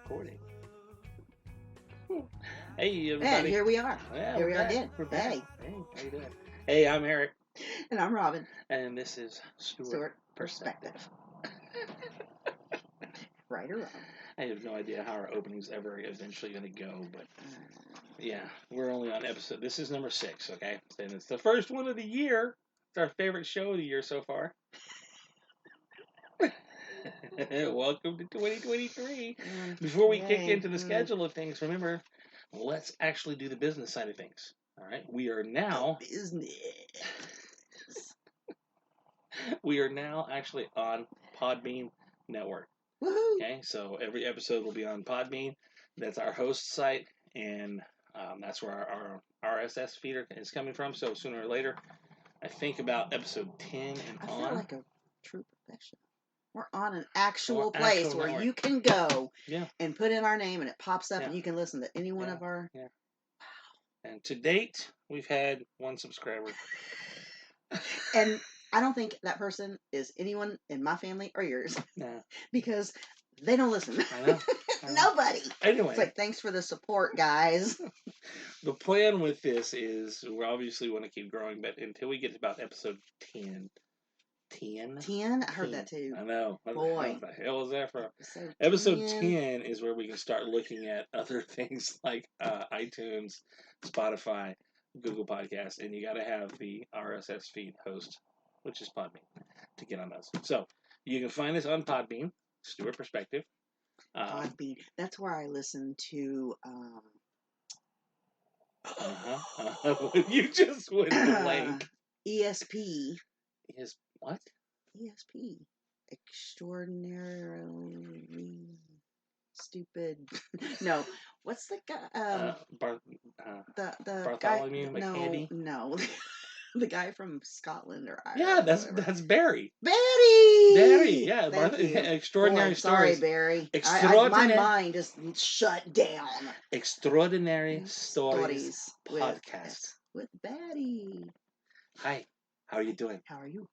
Recording. Hey, everybody. And here we are. Yeah, Here we are again. We're back. Hey. Hey, how you doing? Hey, I'm Eric. And I'm Robin. And this is Stewart Perspective. Right or wrong? I have no idea how our opening's ever eventually going to go, but yeah, we're only on episode. This is number 6, okay? And it's the first one of the year. It's our favorite show of the year so far. Welcome to 2023. Before we kick into the schedule of things, remember, let's actually do the business side of things. All right, we are now we are now actually on Podbean Network. Woohoo! Okay, so every episode will be on Podbean. That's our host site, and that's where our RSS feeder is coming from. So sooner or later, I think about episode 10 and I on. feel like a true professional. We're on an actual place where you can go and put in our name, and it pops up, and you can listen to any one of our. Yeah. Wow. And to date, we've had 1 subscriber. And I don't think that person is anyone in my family or yours. Nah. Because they don't listen. I know. Nobody. Anyway. It's like, thanks for the support, guys. The plan with this is we obviously want to keep growing, but until we get to about episode 10. 10? I heard that too. I know. Boy. What the hell is that from? Episode 10 is where we can start looking at other things like iTunes, Spotify, Google Podcasts, and you got to have the RSS feed host, which is Podbean, to get on those. So you can find us on Podbean, Stewart Perspective. Podbean. That's where I listen to. You just went blank. ESP. Is what? ESP. Extraordinarily stupid. No. What's the guy? The Bartholomew guy, McCandy? No. The guy from Scotland or Ireland. Yeah, that's Barry. Barry, yeah. Extraordinary Stories. Sorry, Barry. My mind just shut down. Extraordinary Stories Podcast. With Batty. Hi, how are you doing? How are you?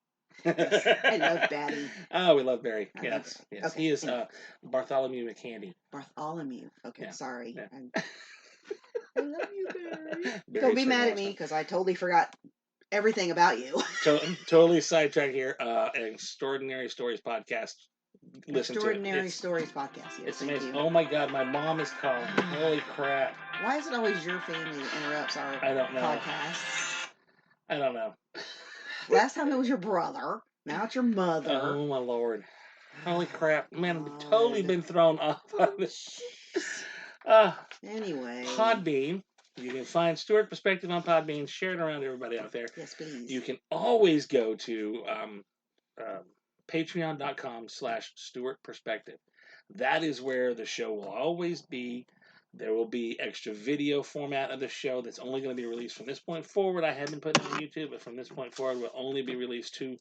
Yes, I love Batty. Oh, we love Barry. Yes. Okay. He is Bartholomew McCandy. Bartholomew. Okay, sorry. Yeah. I love you, Barry. Don't be mad at me because I totally forgot everything about you. Totally sidetracked here. An Extraordinary Stories Podcast. Listen Extraordinary Stories Podcast. Yes, it's amazing. Oh my God, my mom is calling. Holy crap. Why is it always your family that interrupts our podcasts? I don't know. Last time it was your brother. Now it's your mother. Oh my Lord. Holy crap. Man, I've totally been thrown off of this. Anyway. Podbean. You can find Stewart Perspective on Podbean. Share it around to everybody out there. Yes, please. You can always go to patreon.com/Stewart Perspective. That is where the show will always be. There will be extra video format of the show that's only going to be released from this point forward. I have been putting it on YouTube, but from this point forward will only be released to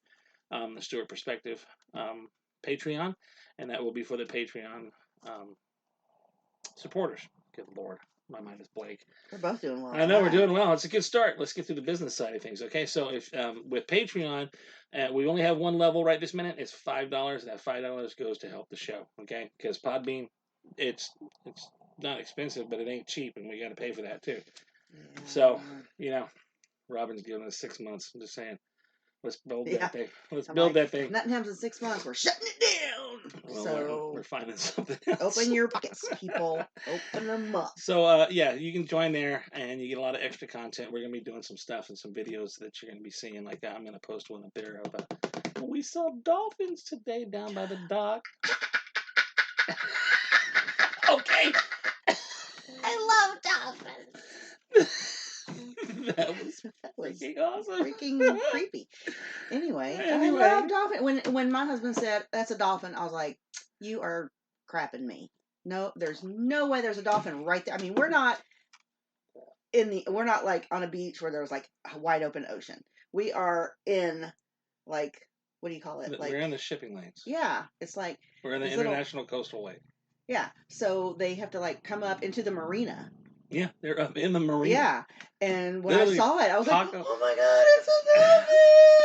the Stewart Perspective Patreon, and that will be for the Patreon supporters. Good Lord. My mind is blank. We're both doing well. I know, we're doing well. It's a good start. Let's get through the business side of things. Okay, so if with Patreon, we only have one level right this minute. It's $5. That $5 goes to help the show. Okay, because Podbean, it's not expensive, but it ain't cheap, and we got to pay for that too. Yeah. So Robin's giving us 6 months. I'm just saying. Let's build that thing. Let's build that thing. Nothing happens in 6 months. We're shutting it down. Well, so we're finding something else. Open your pockets, people. Open them up. So, you can join there, and you get a lot of extra content. We're going to be doing some stuff and some videos that you're going to be seeing. Like I'm going to post one up there of we saw dolphins today down by the dock. Okay. I love dolphins. That was freaking awesome. Freaking creepy. Anyway, I love dolphins. When my husband said that's a dolphin, I was like, you are crapping me. No, there's no way there's a dolphin right there. I mean, we're not like on a beach where there's like a wide open ocean. We are in like, what do you call it? Like, we're in the shipping lanes. Yeah. It's like we're in the international coastal way. Yeah. So they have to like come up into the marina. Yeah, they're up in the marina. Yeah, and when I saw it, I was like, "Oh my God, it's a dolphin!"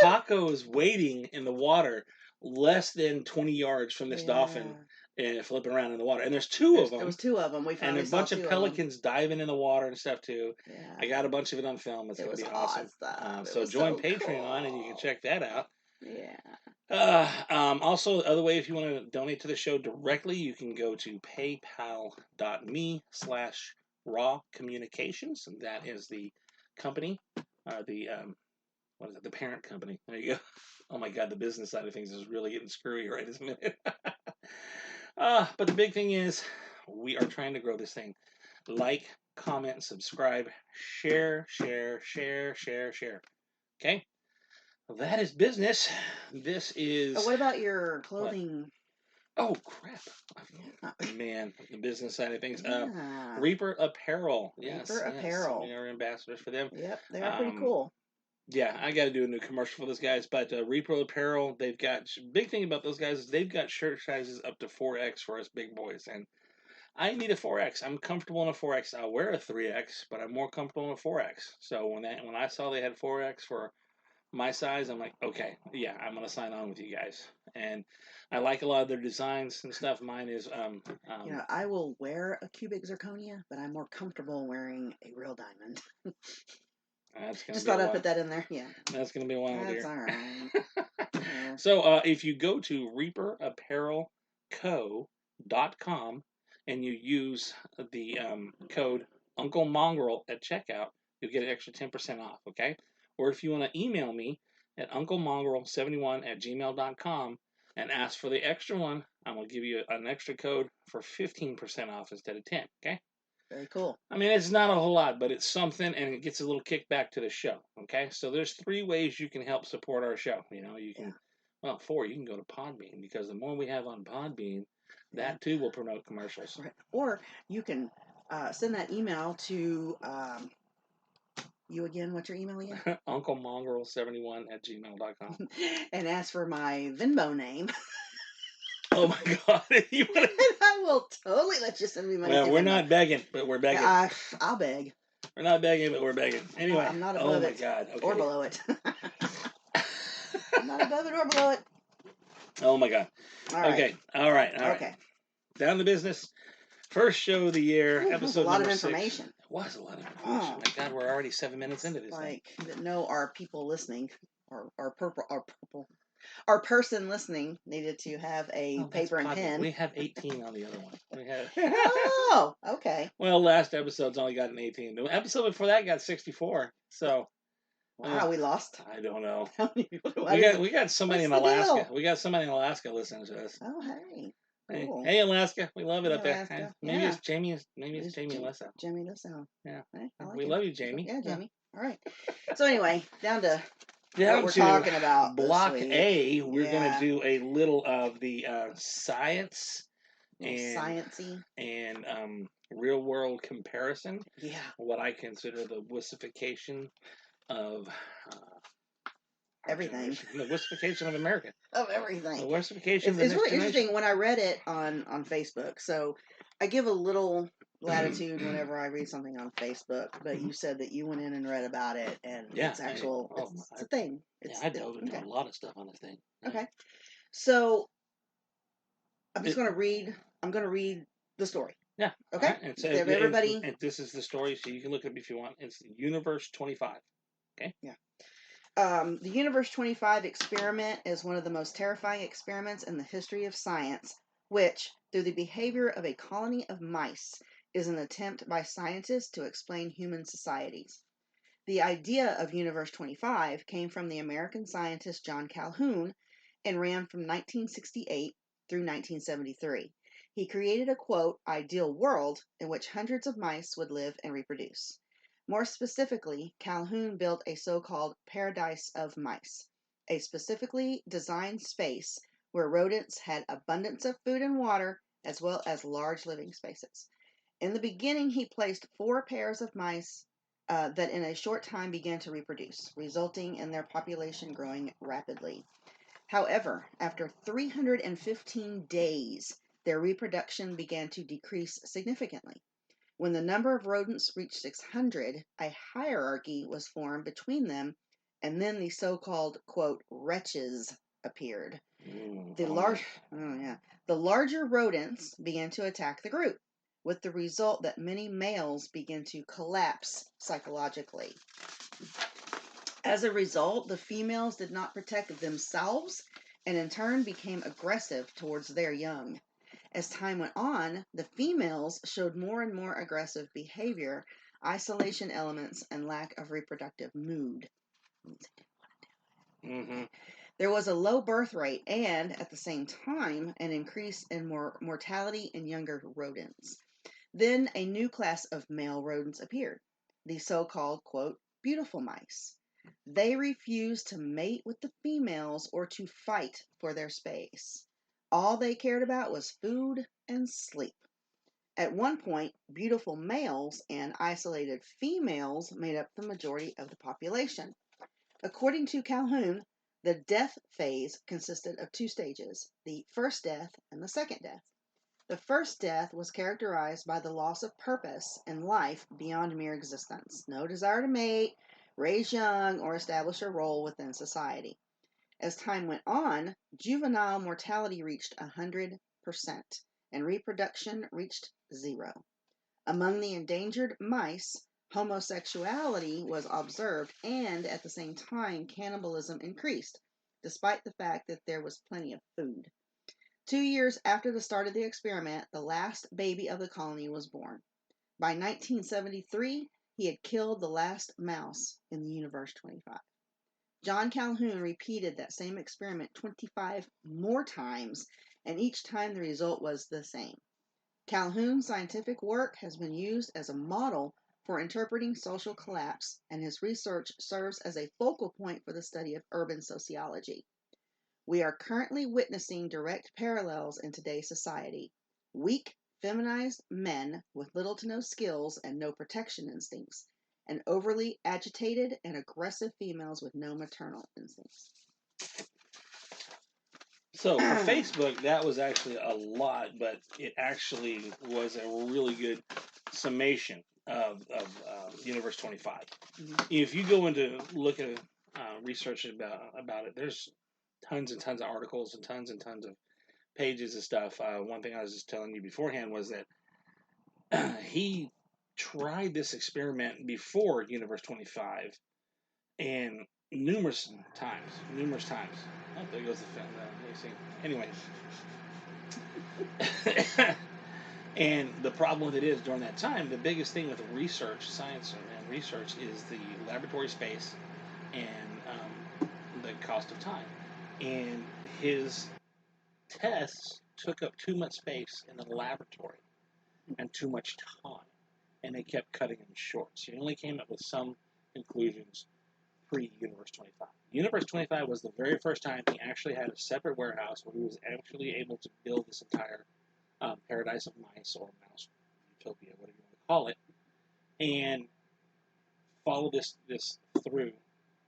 Paco is waiting in the water less than 20 yards from this dolphin, and flipping around in the water. And there's two of them. There was two of them. We And finally a saw bunch two of pelicans diving in the water and stuff too. Yeah. I got a bunch of it on film. It's going to be awesome. So join Patreon and you can check that out. Yeah. Also, the other way, if you want to donate to the show directly, you can go to paypal.me/raw communications. And that is the company, what is it? The parent company. There you go. Oh my God, the business side of things is really getting screwy right this minute. But the big thing is, we are trying to grow this thing. Like, comment, subscribe, share. Okay? Well, that is business. This is... what about your clothing? What? Oh, crap. Man, the business side of things. Yeah. Reaper Apparel. Reaper Apparel. We are ambassadors for them. Yep, they are pretty cool. Yeah, I got to do a new commercial for those guys. But Reaper Apparel, they've got... Big thing about those guys is they've got shirt sizes up to 4X for us big boys. And I need a 4X. I'm comfortable in a 4X. I'll wear a 3X, but I'm more comfortable in a 4X. So when I saw they had 4X for my size, I'm like, okay, yeah, I'm gonna sign on with you guys. And I like a lot of their designs and stuff. Mine is I will wear a cubic zirconia, but I'm more comfortable wearing a real diamond. Just thought I'd put that in there. Yeah, that's gonna be a while. That's all right. Yeah. So if you go to reaperapparelco.com and you use the code Uncle Mongrel at checkout, you'll get an extra 10% off. Okay. Or if you want to email me at unclemongrel71@gmail.com and ask for the extra one, I'm going to give you an extra code for 15% off instead of 10, okay? Very cool. I mean, it's not a whole lot, but it's something, and it gets a little kickback to the show, okay? So there's 3 ways you can help support our show. You can, 4, you can go to Podbean, because the more we have on Podbean, that too will promote commercials. Right. Or you can send that email to... you again, what's your email again? unclemongrel71@gmail.com. And ask for my Venmo name. Oh my God. And I will totally let you send me money. Well, we're not begging, but we're begging. I'll beg. We're not begging, but we're begging. Anyway. I'm not above it. Oh my God. Okay. Or below it. I'm not above it or below it. Oh my God. All right. Okay. All right. Okay. Down to business. First show of the year, episode a lot number of information. 6. It was a lot of information. Oh my God, we're already 7 minutes into this. Our people listening, our person listening needed to have a paper and pen. We have 18 on the other one. Oh, okay. Well, last episode's only got an 18. The episode before that got 64. So. Wow, we lost. I don't know. How many people we got somebody in Alaska. Deal? We got somebody in Alaska listening to us. Oh, hey. Cool. Hey, Alaska, we love it up there. Alaska. Maybe it's Jamie. Maybe it's Jamie Lissa. Jamie Lissa. Yeah, we love you, Jamie. Yeah, Jamie. All right. So anyway, down to what we're talking about. Block A. We're going to do a little of the science and sciencey and real world comparison. Yeah. What I consider the wussification of. Everything. The wussification of America. Of everything. The wussification It's really interesting when I read it on Facebook. So I give a little latitude whenever I read something on Facebook, but you said that you went in and read about it, and it's actual, it's a thing. I dove into a lot of stuff on this thing. Yeah. Okay. So I'm just going to read the story. Yeah. Okay. Right. So everybody. And this is the story, so you can look it up if you want. It's the Universe 25. Okay. Yeah. The Universe 25 experiment is one of the most terrifying experiments in the history of science, which, through the behavior of a colony of mice, is an attempt by scientists to explain human societies. The idea of Universe 25 came from the American scientist John Calhoun and ran from 1968 through 1973. He created a, quote, ideal world in which hundreds of mice would live and reproduce. More specifically, Calhoun built a so-called paradise of mice, a specifically designed space where rodents had abundance of food and water, as well as large living spaces. In the beginning, he placed 4 pairs of mice that in a short time began to reproduce, resulting in their population growing rapidly. However, after 315 days, their reproduction began to decrease significantly. When the number of rodents reached 600, a hierarchy was formed between them, and then the so-called, quote, wretches appeared. Oh The larger rodents began to attack the group, with the result that many males began to collapse psychologically. As a result, the females did not protect themselves and in turn became aggressive towards their young. As time went on, the females showed more and more aggressive behavior, isolation elements, and lack of reproductive mood. There was a low birth rate and, at the same time, an increase in mortality in younger rodents. Then a new class of male rodents appeared, the so-called, quote, beautiful mice. They refused to mate with the females or to fight for their space. All they cared about was food and sleep. At one point, beautiful males and isolated females made up the majority of the population. According to Calhoun, the death phase consisted of two stages, the first death and the second death. The first death was characterized by the loss of purpose in life beyond mere existence, no desire to mate, raise young, or establish a role within society. As time went on, juvenile mortality reached 100%, and reproduction reached 0. Among the endangered mice, homosexuality was observed, and at the same time, cannibalism increased, despite the fact that there was plenty of food. 2 years after the start of the experiment, the last baby of the colony was born. By 1973, he had killed the last mouse in the Universe 25. John Calhoun repeated that same experiment 25 more times, and each time the result was the same. Calhoun's scientific work has been used as a model for interpreting social collapse, and his research serves as a focal point for the study of urban sociology. We are currently witnessing direct parallels in today's society. Weak, feminized men with little to no skills and no protection instincts, and overly agitated and aggressive females with no maternal instincts. So for Facebook, that was actually a lot, but it actually was a really good summation of Universe 25. If you go into look at research about it, there's tons and tons of articles and tons of pages and stuff. One thing I was just telling you beforehand was that he tried this experiment before Universe 25, and numerous times. Oh, there goes the film. Anyway, and the problem with it is during that time, the biggest thing with research, science and research, is the laboratory space and the cost of time. And his tests took up too much space in the laboratory and too much time, and they kept cutting them short. So he only came up with some conclusions pre-Universe 25. Universe 25 was the very first time he actually had a separate warehouse where he was actually able to build this entire paradise of mice, or mouse utopia, whatever you want to call it, and follow this through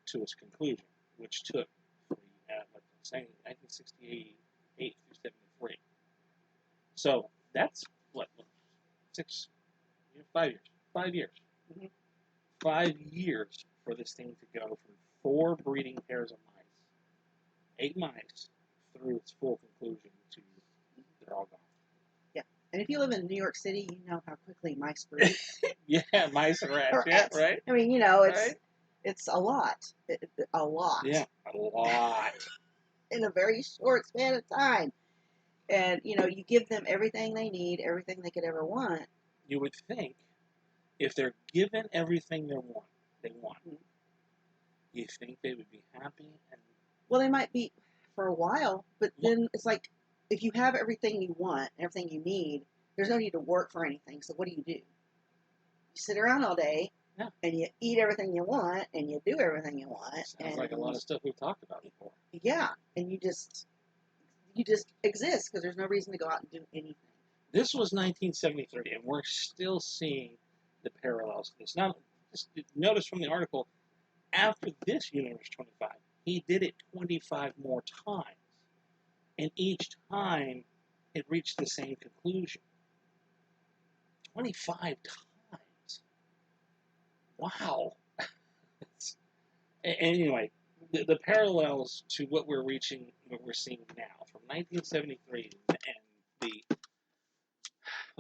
to its conclusion, which took, like I'm saying, 1968 through 73. So that's what 5 years. 5 years. 5 years for this thing to go from 4 breeding pairs of mice, 8 mice, through its full conclusion to they're all gone. Yeah, and if you live in New York City, you know how quickly mice breed. Yeah, mice and rats. Yeah, right. I mean, it's a lot. A lot. Yeah, a lot. In a very short span of time. And, you give them everything they need, everything they could ever want. You would think if they're given everything they want, you think they would be happy? Well, they might be for a while, but then it's like, if you have everything you want, everything you need, there's no need to work for anything. So what do? You sit around all day, and you eat everything you want, and you do everything you want. Sounds like a lot of stuff we've talked about before. Yeah, and you just exist because there's no reason to go out and do anything. This was 1973, and we're still seeing the parallels to this. Now, just notice from the article, after this Universe 25, he did it 25 more times. And each time, it reached the same conclusion. 25 times. Wow. Anyway, the parallels to what we're reaching, what we're seeing now, from 1973, and the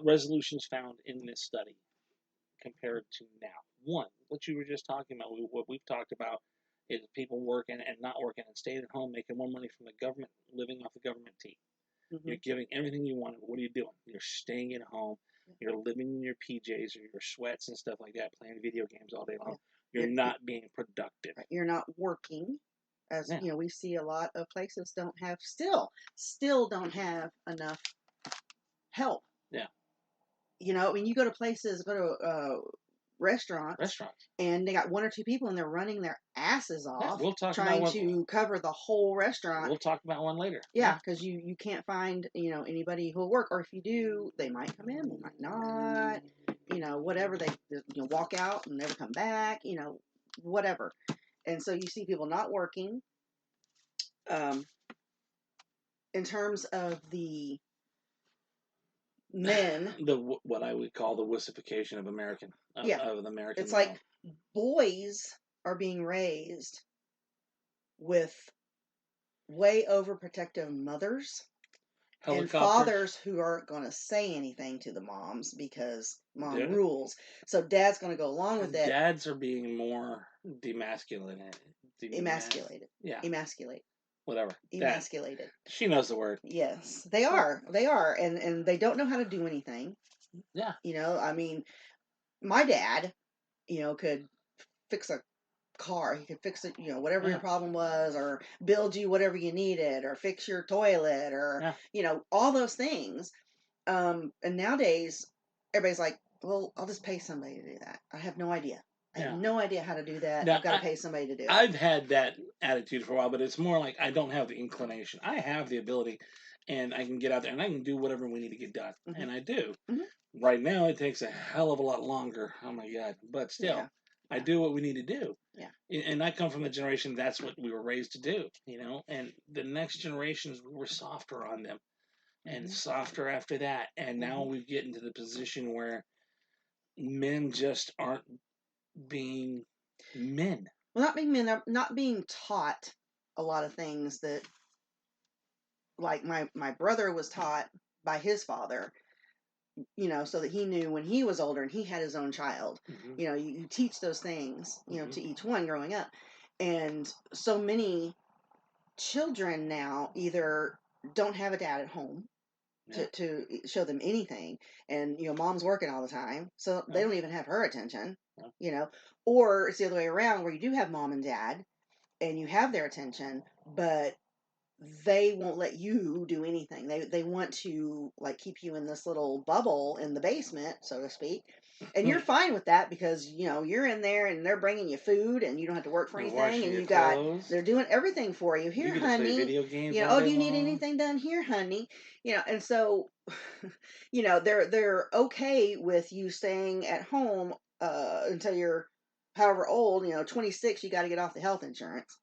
resolutions found in this study compared to now. One, what you were just talking about, what we've talked about is people working and not working and staying at home, making more money from the government, living off the government tea. Mm-hmm. You're giving everything you want. What are you doing? You're staying at home. You're living in your PJs or your sweats and stuff like that, playing video games all day long. You're not being productive. You're not working. As Yeah. we see a lot of places still don't have enough help. Yeah. When you go to places, go to restaurants, and they got one or two people and they're running their asses off, we'll talk trying about to cover the whole restaurant. We'll talk about one later. Yeah, because you can't find anybody who'll work, or if you do, they might come in, they might not. Whatever, they walk out and never come back. Whatever. And so you see people not working. In terms of the men, what I would call the wussification of American, of the American. It's like boys are being raised with way overprotective mothers and fathers who aren't going to say anything to the moms because mom rules. So dad's going to go along with it. Dads are being more demasculated. Yeah. Emasculate. Whatever. Emasculated. She knows the word. Yes, they are. They are. And they don't know how to do anything. Yeah. I mean, my dad, could fix a car. He could fix it, whatever your problem was, or build you whatever you needed, or fix your toilet, or, all those things. And nowadays, everybody's like, well, I'll just pay somebody to do that. I have no idea. I have no idea how to do that. Now, I've got to pay somebody to do it. I've had that attitude for a while, but it's more like I don't have the inclination. I have the ability, and I can get out there, and I can do whatever we need to get done. Mm-hmm. And I do. Mm-hmm. Right now, it takes a hell of a lot longer. Oh, my God. But still, I do what we need to do. Yeah. And I come from the generation, that's what we were raised to do, and the next generations, we were softer on them, and softer after that. And now we get into the position where men just aren't being men. Well, not being men, they're not being taught a lot of things that, like my brother was taught by his father, so that he knew when he was older and he had his own child. Mm-hmm. You teach those things, to each one growing up. And so many children now either don't have a dad at home to show them anything, and mom's working all the time, so they don't even have her attention. Or it's the other way around, where you do have mom and dad and you have their attention, but they won't let you do anything. They want to keep you in this little bubble in the basement, so to speak. And you're fine with that because you're in there and they're bringing you food and you don't have to work for anything, and they're doing everything for you. Here, honey. Video games do you need anything done? Here, honey. And so they're okay with you staying at home until you're however old. 26, you got to get off the health insurance.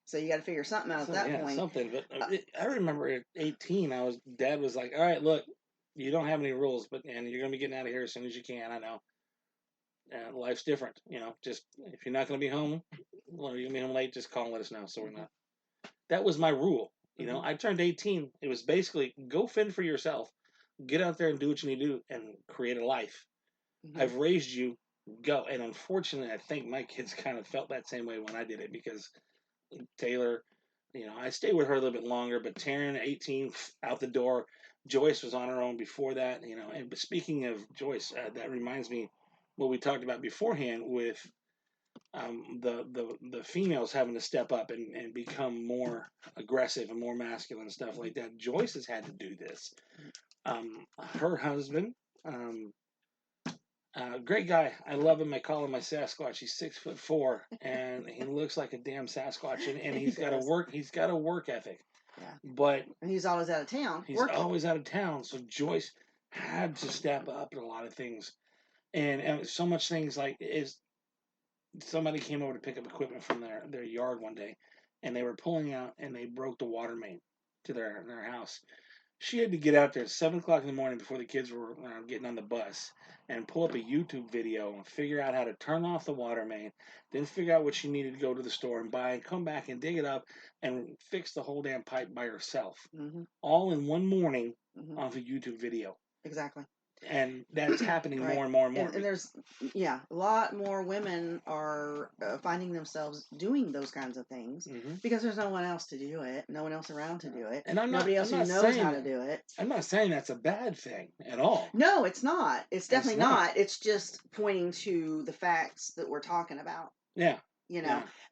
So you got to figure something out at that point. Something, but I remember at 18, Dad was like, "All right, look, you don't have any rules, and you're gonna be getting out of here as soon as you can. I know. Life's different, Just if you're not gonna be home, or you're gonna be home late, just call and let us know. So we're not." That was my rule. I turned 18. It was basically go fend for yourself, get out there and do what you need to do, and create a life. Mm-hmm. I've raised you. Go. And unfortunately, I think my kids kind of felt that same way when I did it because Taylor, I stayed with her a little bit longer, but Taryn, 18, out the door. Joyce was on her own before that, And speaking of Joyce, that reminds me what we talked about beforehand with the females having to step up and become more aggressive and more masculine and stuff like that. Joyce has had to do this. Her husband, great guy. I love him. I call him my Sasquatch. He's 6'4", and he looks like a damn Sasquatch. And he's got a work ethic. Yeah. And he's always out of town. He's always out of town. So Joyce had to step up in a lot of things, and so much things like somebody came over to pick up equipment from their yard one day, and they were pulling out and they broke the water main to their house. She had to get out there at 7 o'clock in the morning before the kids were getting on the bus and pull up a YouTube video and figure out how to turn off the water main, then figure out what she needed to go to the store and buy, and come back and dig it up and fix the whole damn pipe by herself, all in one morning off a YouTube video. Exactly. And that's happening right. more and more and more. And there's, a lot more women are finding themselves doing those kinds of things because there's no one else to do it, no one else around to do it, and nobody else who knows how to do it. I'm not saying that's a bad thing at all. No, it's not. It's definitely not. It's just pointing to the facts that we're talking about. Yeah.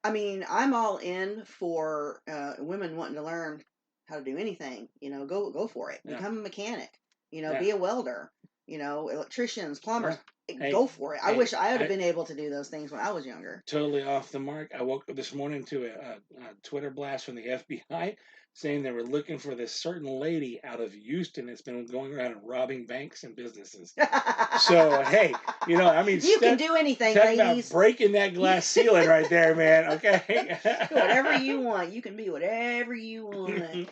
I mean, I'm all in for women wanting to learn how to do anything. Go for it. Become a mechanic. Be a welder. Electricians, plumbers, go for it. I wish I would have been able to do those things when I was younger. Totally off the mark. I woke up this morning to a Twitter blast from the FBI saying they were looking for this certain lady out of Houston that's been going around and robbing banks and businesses. So, hey, I mean, you can do anything, About ladies. breaking that glass ceiling right there, man. Okay. Whatever you want. You can be whatever you want.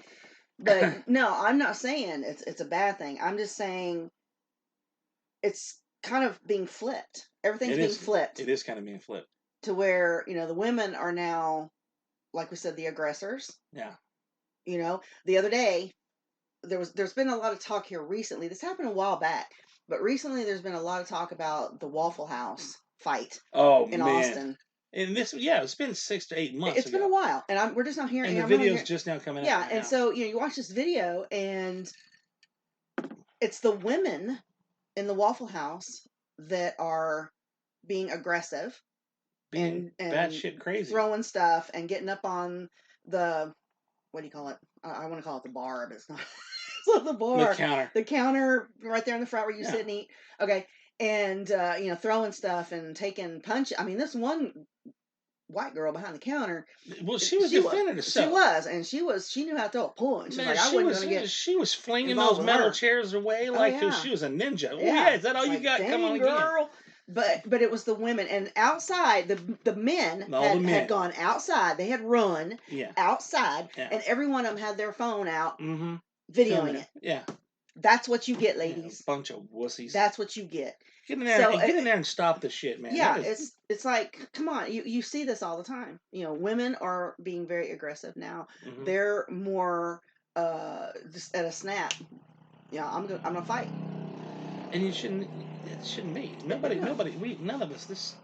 But no, I'm not saying it's a bad thing. I'm just saying it's kind of being flipped. Everything's being flipped. It is kind of being flipped. To where, the women are now, like we said, the aggressors. Yeah. The other day, there's been a lot of talk here recently. This happened a while back, but recently there's been a lot of talk about the Waffle House fight in Austin. And this, it's been 6 to 8 months. It's been a while, and we're just not hearing. And the video's just now coming out. Yeah, and so you watch this video, and it's the women in the Waffle House that are being aggressive, being batshit crazy, throwing stuff and getting up on the, what do you call it? I want to call it the bar, but it's not. It's not the bar. The counter right there in the front where you sit and eat. Okay, and throwing stuff and taking punch. I mean, this one white girl behind the counter. Well, she was defending herself. She was, and she knew how to throw a punch. Man, she was flinging those metal chairs away like she was a ninja. Yeah, is that all you got? Come on, girl. But it was the women, and outside the men had gone outside. They had run outside, and every one of them had their phone out, videoing it. Yeah, that's what you get, ladies. A bunch of wussies. That's what you get. Get in there and stop the shit, man. Yeah, it's like, come on, you see this all the time. Women are being very aggressive now. They're more just at a snap. Yeah, I'm gonna fight. And you shouldn't. It shouldn't be. None of us. This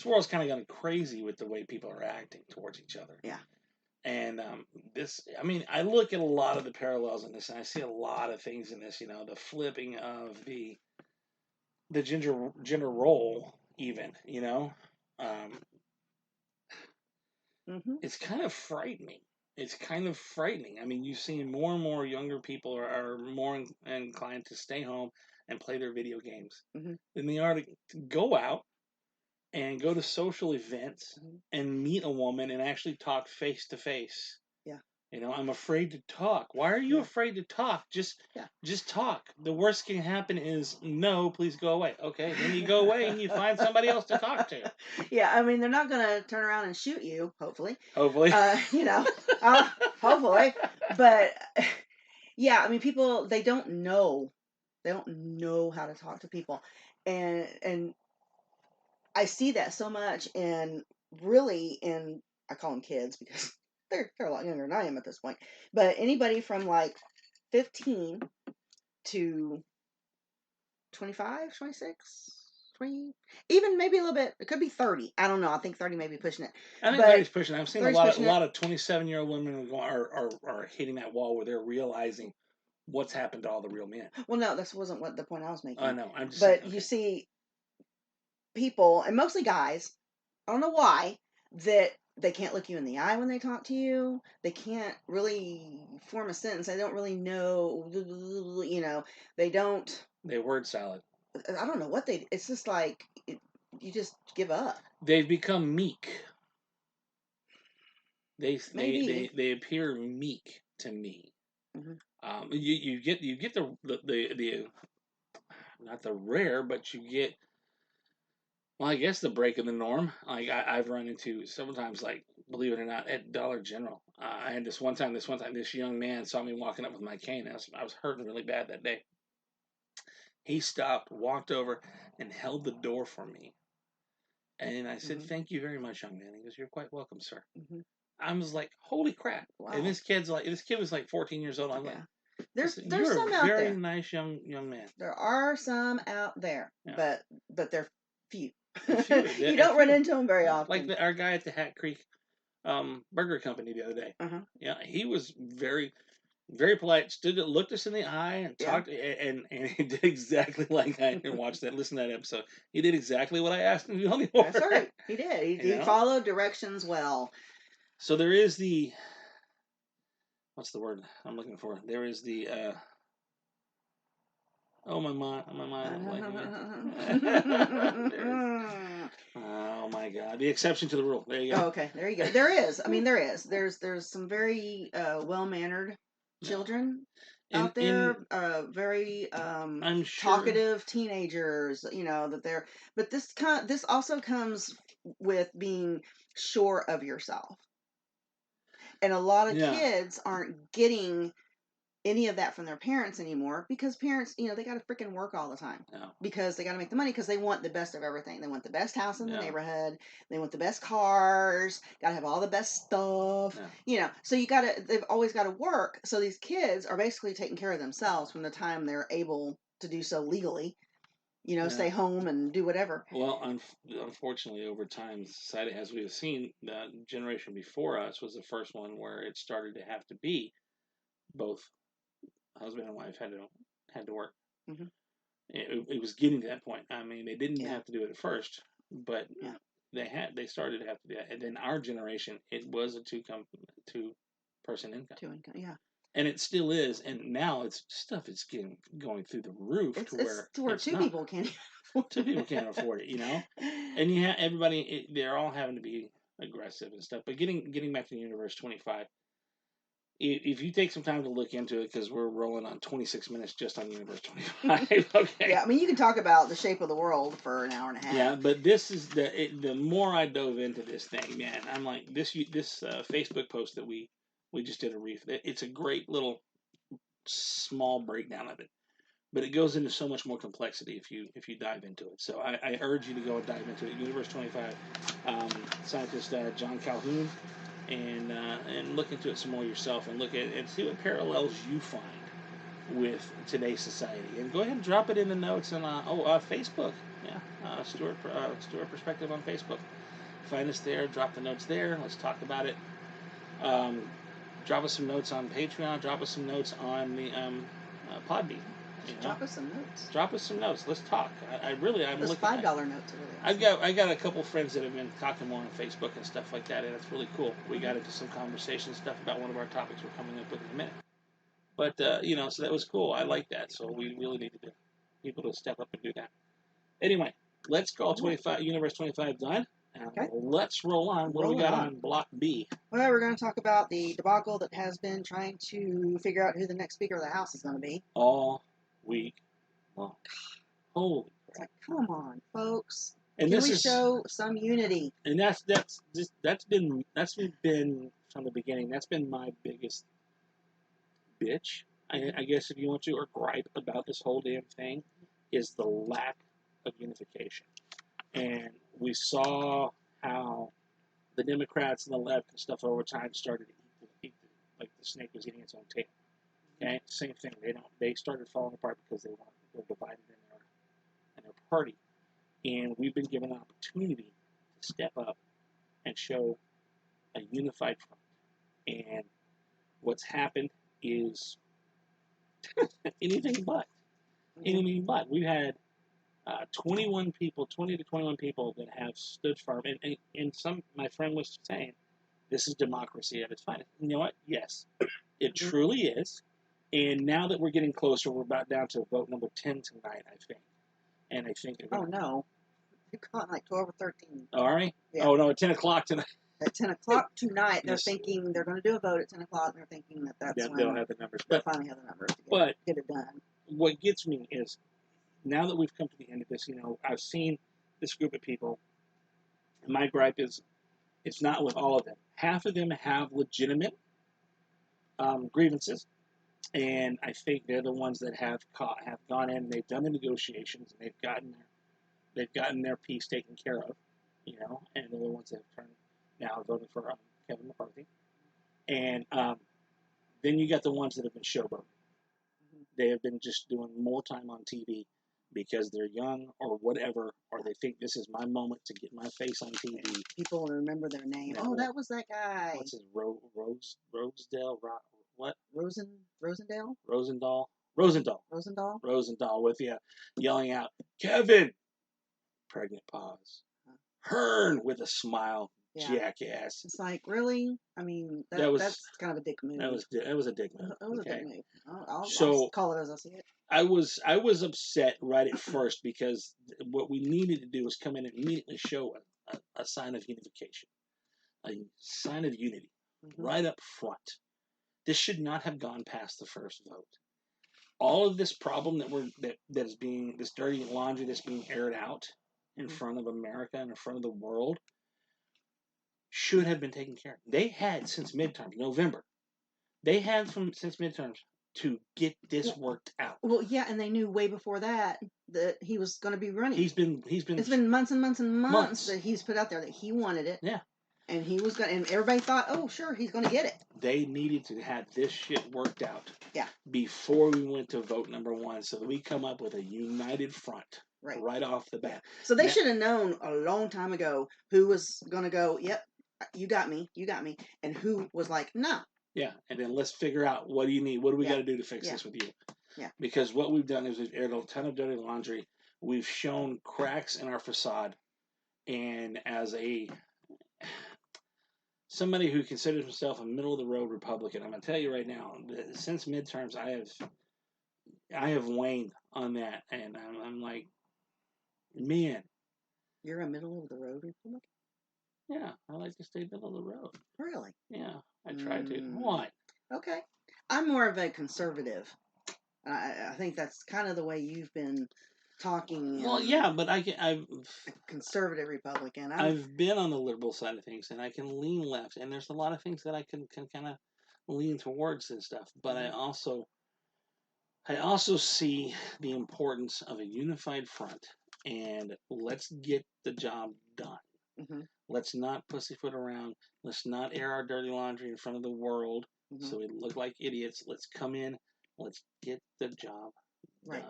world's kind of gone crazy with the way people are acting towards each other. Yeah. And I look at a lot of the parallels in this, and I see a lot of things in this. The flipping of the gender role, even. It's kind of frightening. I mean, you've seen more and more younger people are more inclined to stay home and play their video games than they are to go out and go to social events and meet a woman and actually talk face to face. Yeah. I'm afraid to talk. Why are you afraid to talk? Just talk. The worst can happen is no, please go away. Okay, then you go away and you find somebody else to talk to. Yeah, I mean, they're not going to turn around and shoot you, hopefully. Hopefully. Hopefully. But yeah, I mean, people, they don't know how to talk to people, and I see that so much, and really, I call them kids because they're a lot younger than I am at this point. But anybody from like 15 to 25, 26, 20, even maybe a little bit. It could be 30. I don't know. I think 30 may be pushing it. I think 30's pushing it. I've seen a lot of 27-year-old women are hitting that wall where they're realizing what's happened to all the real men. Well, no, this wasn't the point I was making. I know. I'm just saying, okay. You see people, and mostly guys, I don't know why, that they can't look you in the eye when they talk to you. They can't really form a sentence. They don't really know, they don't. They word salad. I don't know what it's just like, you just give up. They've become meek. They appear meek to me. You get the not the rare, but you get, well, I guess the break of the norm. Like I've run into several times, like believe it or not, at Dollar General. I had this one time, this young man saw me walking up with my cane. I was hurting really bad that day. He stopped, walked over, and held the door for me. And I said, "Thank you very much, young man." He goes, "You're quite welcome, sir." I was like, "Holy crap!" Wow. And this kid was like 14 years old. I'm like, there's "You're some a out very there. nice young man." There are some out there, Yeah. but they're few. Few. You don't run into them very often. Like our guy at the Hat Creek Burger Company the other day. Yeah, he was very, very polite. Looked us in the eye and talked, and he did exactly like I watched that. Listen to that episode. He did exactly what I asked him to do on the order. That's right. He did. He followed directions well. So there is the, what's the word I'm looking for? There is the oh my mind. Oh my God! The exception to the rule. There you go. Oh, okay, there you go. There is. I mean, there is. There's some very well-mannered children out there. Very I'm sure, talkative teenagers. You know that they're. But this also comes with being sure of yourself, and a lot of kids aren't getting any of that from their parents anymore because parents, they got to freaking work all the time because they got to make the money because they want the best of everything. They want the best house in the neighborhood. They want the best cars. Got to have all the best stuff. So they've always got to work. So these kids are basically taking care of themselves from the time they're able to do so legally. Stay home and do whatever. Well, unfortunately, over time, society, as we have seen, the generation before us was the first one where it started to have to be both husband and wife had to work. It was getting to that point. I mean, they didn't have to do it at first, but they started to have to do that. And then our generation, it was a two person income. Two income, yeah. And it still is, and now it's going through the roof to where two people can't afford it. Two people can't afford it, And you have everybody; they're all having to be aggressive and stuff. But getting back to the Universe 25, if you take some time to look into it, because we're rolling on 26 minutes just on Universe 25. Okay. Yeah, I mean, you can talk about the shape of the world for an hour and a half. Yeah, but this is the more I dove into this thing, man, I'm like this Facebook post that we just did a reef. It's a great little small breakdown of it, but it goes into so much more complexity if you dive into it. So I urge you to go and dive into it. Universe 25, scientist John Calhoun, and look into it some more yourself and look at it and see what parallels you find with today's society. And go ahead and drop it in the notes on Facebook. Yeah, Stewart Perspective on Facebook. Find us there. Drop the notes there. Let's talk about it. Drop us some notes on Patreon. Drop us some notes on the Podbean. Drop us some notes. Drop us some notes. Let's talk. I'm those looking. $5 notes are really awesome. I got a couple friends that have been talking more on Facebook and stuff like that, and it's really cool. We got into some conversation stuff about one of our topics we're coming up with in a minute. But so that was cool. I like that. So we really needed people to step up and do that. Anyway, let's call 25 Universe 25 done. Okay. Let's roll on. What do we got on Block B? Well, we're going to talk about the debacle that has been trying to figure out who the next Speaker of the House is going to be. All week long. Holy crap. It's like, come on, folks. And Can we show some unity? And that's been from the beginning. That's been my biggest bitch, I guess, if you want to, or gripe about this whole damn thing, is the lack of unification. And we saw how the Democrats and the left and stuff over time started to eat like the snake was eating its own tail. Okay, same thing. They started falling apart because they're divided in their party, and we've been given an opportunity to step up and show a unified front. And what's happened is anything but. We've had 20 to 21 people that have stood firm. And my friend was saying, this is democracy at its finest. You know what? Yes, it truly is. And now that we're getting closer, we're about down to vote number 10 tonight, I think. And I think... Oh, no. You're calling like 12 or 13. Oh, are we? Yeah. Oh, no, at 10 o'clock tonight. At 10 o'clock tonight, they're thinking they're going to do a vote at 10 o'clock, and they're thinking that's when they'll have the numbers. They'll finally have the numbers to get it done. What gets me is, now that we've come to the end of this, I've seen this group of people, and my gripe is It's not with all of them. Half of them have legitimate grievances, and I think they're the ones that have gone in. They've done the negotiations, and they've gotten their piece taken care of, you know, and they're the ones that have turned now voted for Kevin McCarthy, and then you got the ones that have been showboating. They have been just doing more time on TV because they're young or whatever, or they think this is my moment to get my face on TV. People will remember their name. Yeah, oh, that was that guy. What's his Rosedale? What? Rosendale? Rosendahl with you yelling out, Kevin! Pregnant pause. Hearn with a smile. Yeah. Jackass. It's like, really? I mean, that's kind of a dick move. That was a dick move. It was a dick move. I'll call it as I see it. I was upset right at first because what we needed to do was come in and immediately show a sign of unification, a sign of unity, right up front. This should not have gone past the first vote. All of this problem that is being, this dirty laundry that's being aired out in front of America and in front of the world, should have been taken care of. They had since midterms, November. They had since midterms to get this worked out. Well, yeah, and they knew way before that he was going to be running. It's been months and months and months that he's put out there that he wanted it. Yeah. And he was going, and everybody thought, oh, sure, he's going to get it. They needed to have this shit worked out. Yeah. Before we went to vote number 1, so that we come up with a united front. Right off the bat. So they should have known a long time ago who was going to go, yep, you got me, and who was like, no. Yeah, and then let's figure out, what do you need? What do we got to do to fix this with you? Yeah. Because what we've done is we've aired a ton of dirty laundry. We've shown cracks in our facade, and as somebody who considers himself a middle of the road Republican, I'm going to tell you right now, since midterms, I have waned on that, and I'm like, man. You're a middle of the road Republican? Yeah, I like to stay middle of the road. Really? Yeah, I try to. What? Okay. I'm more of a conservative. I think that's kind of the way you've been talking. Well, yeah, but I've a conservative Republican. I've been on the liberal side of things, and I can lean left, and there's a lot of things that I can kind of lean towards and stuff. But I also see the importance of a unified front, and let's get the job done. Let's not pussyfoot around. Let's not air our dirty laundry in front of the world so we look like idiots. Let's come in. Let's get the job done.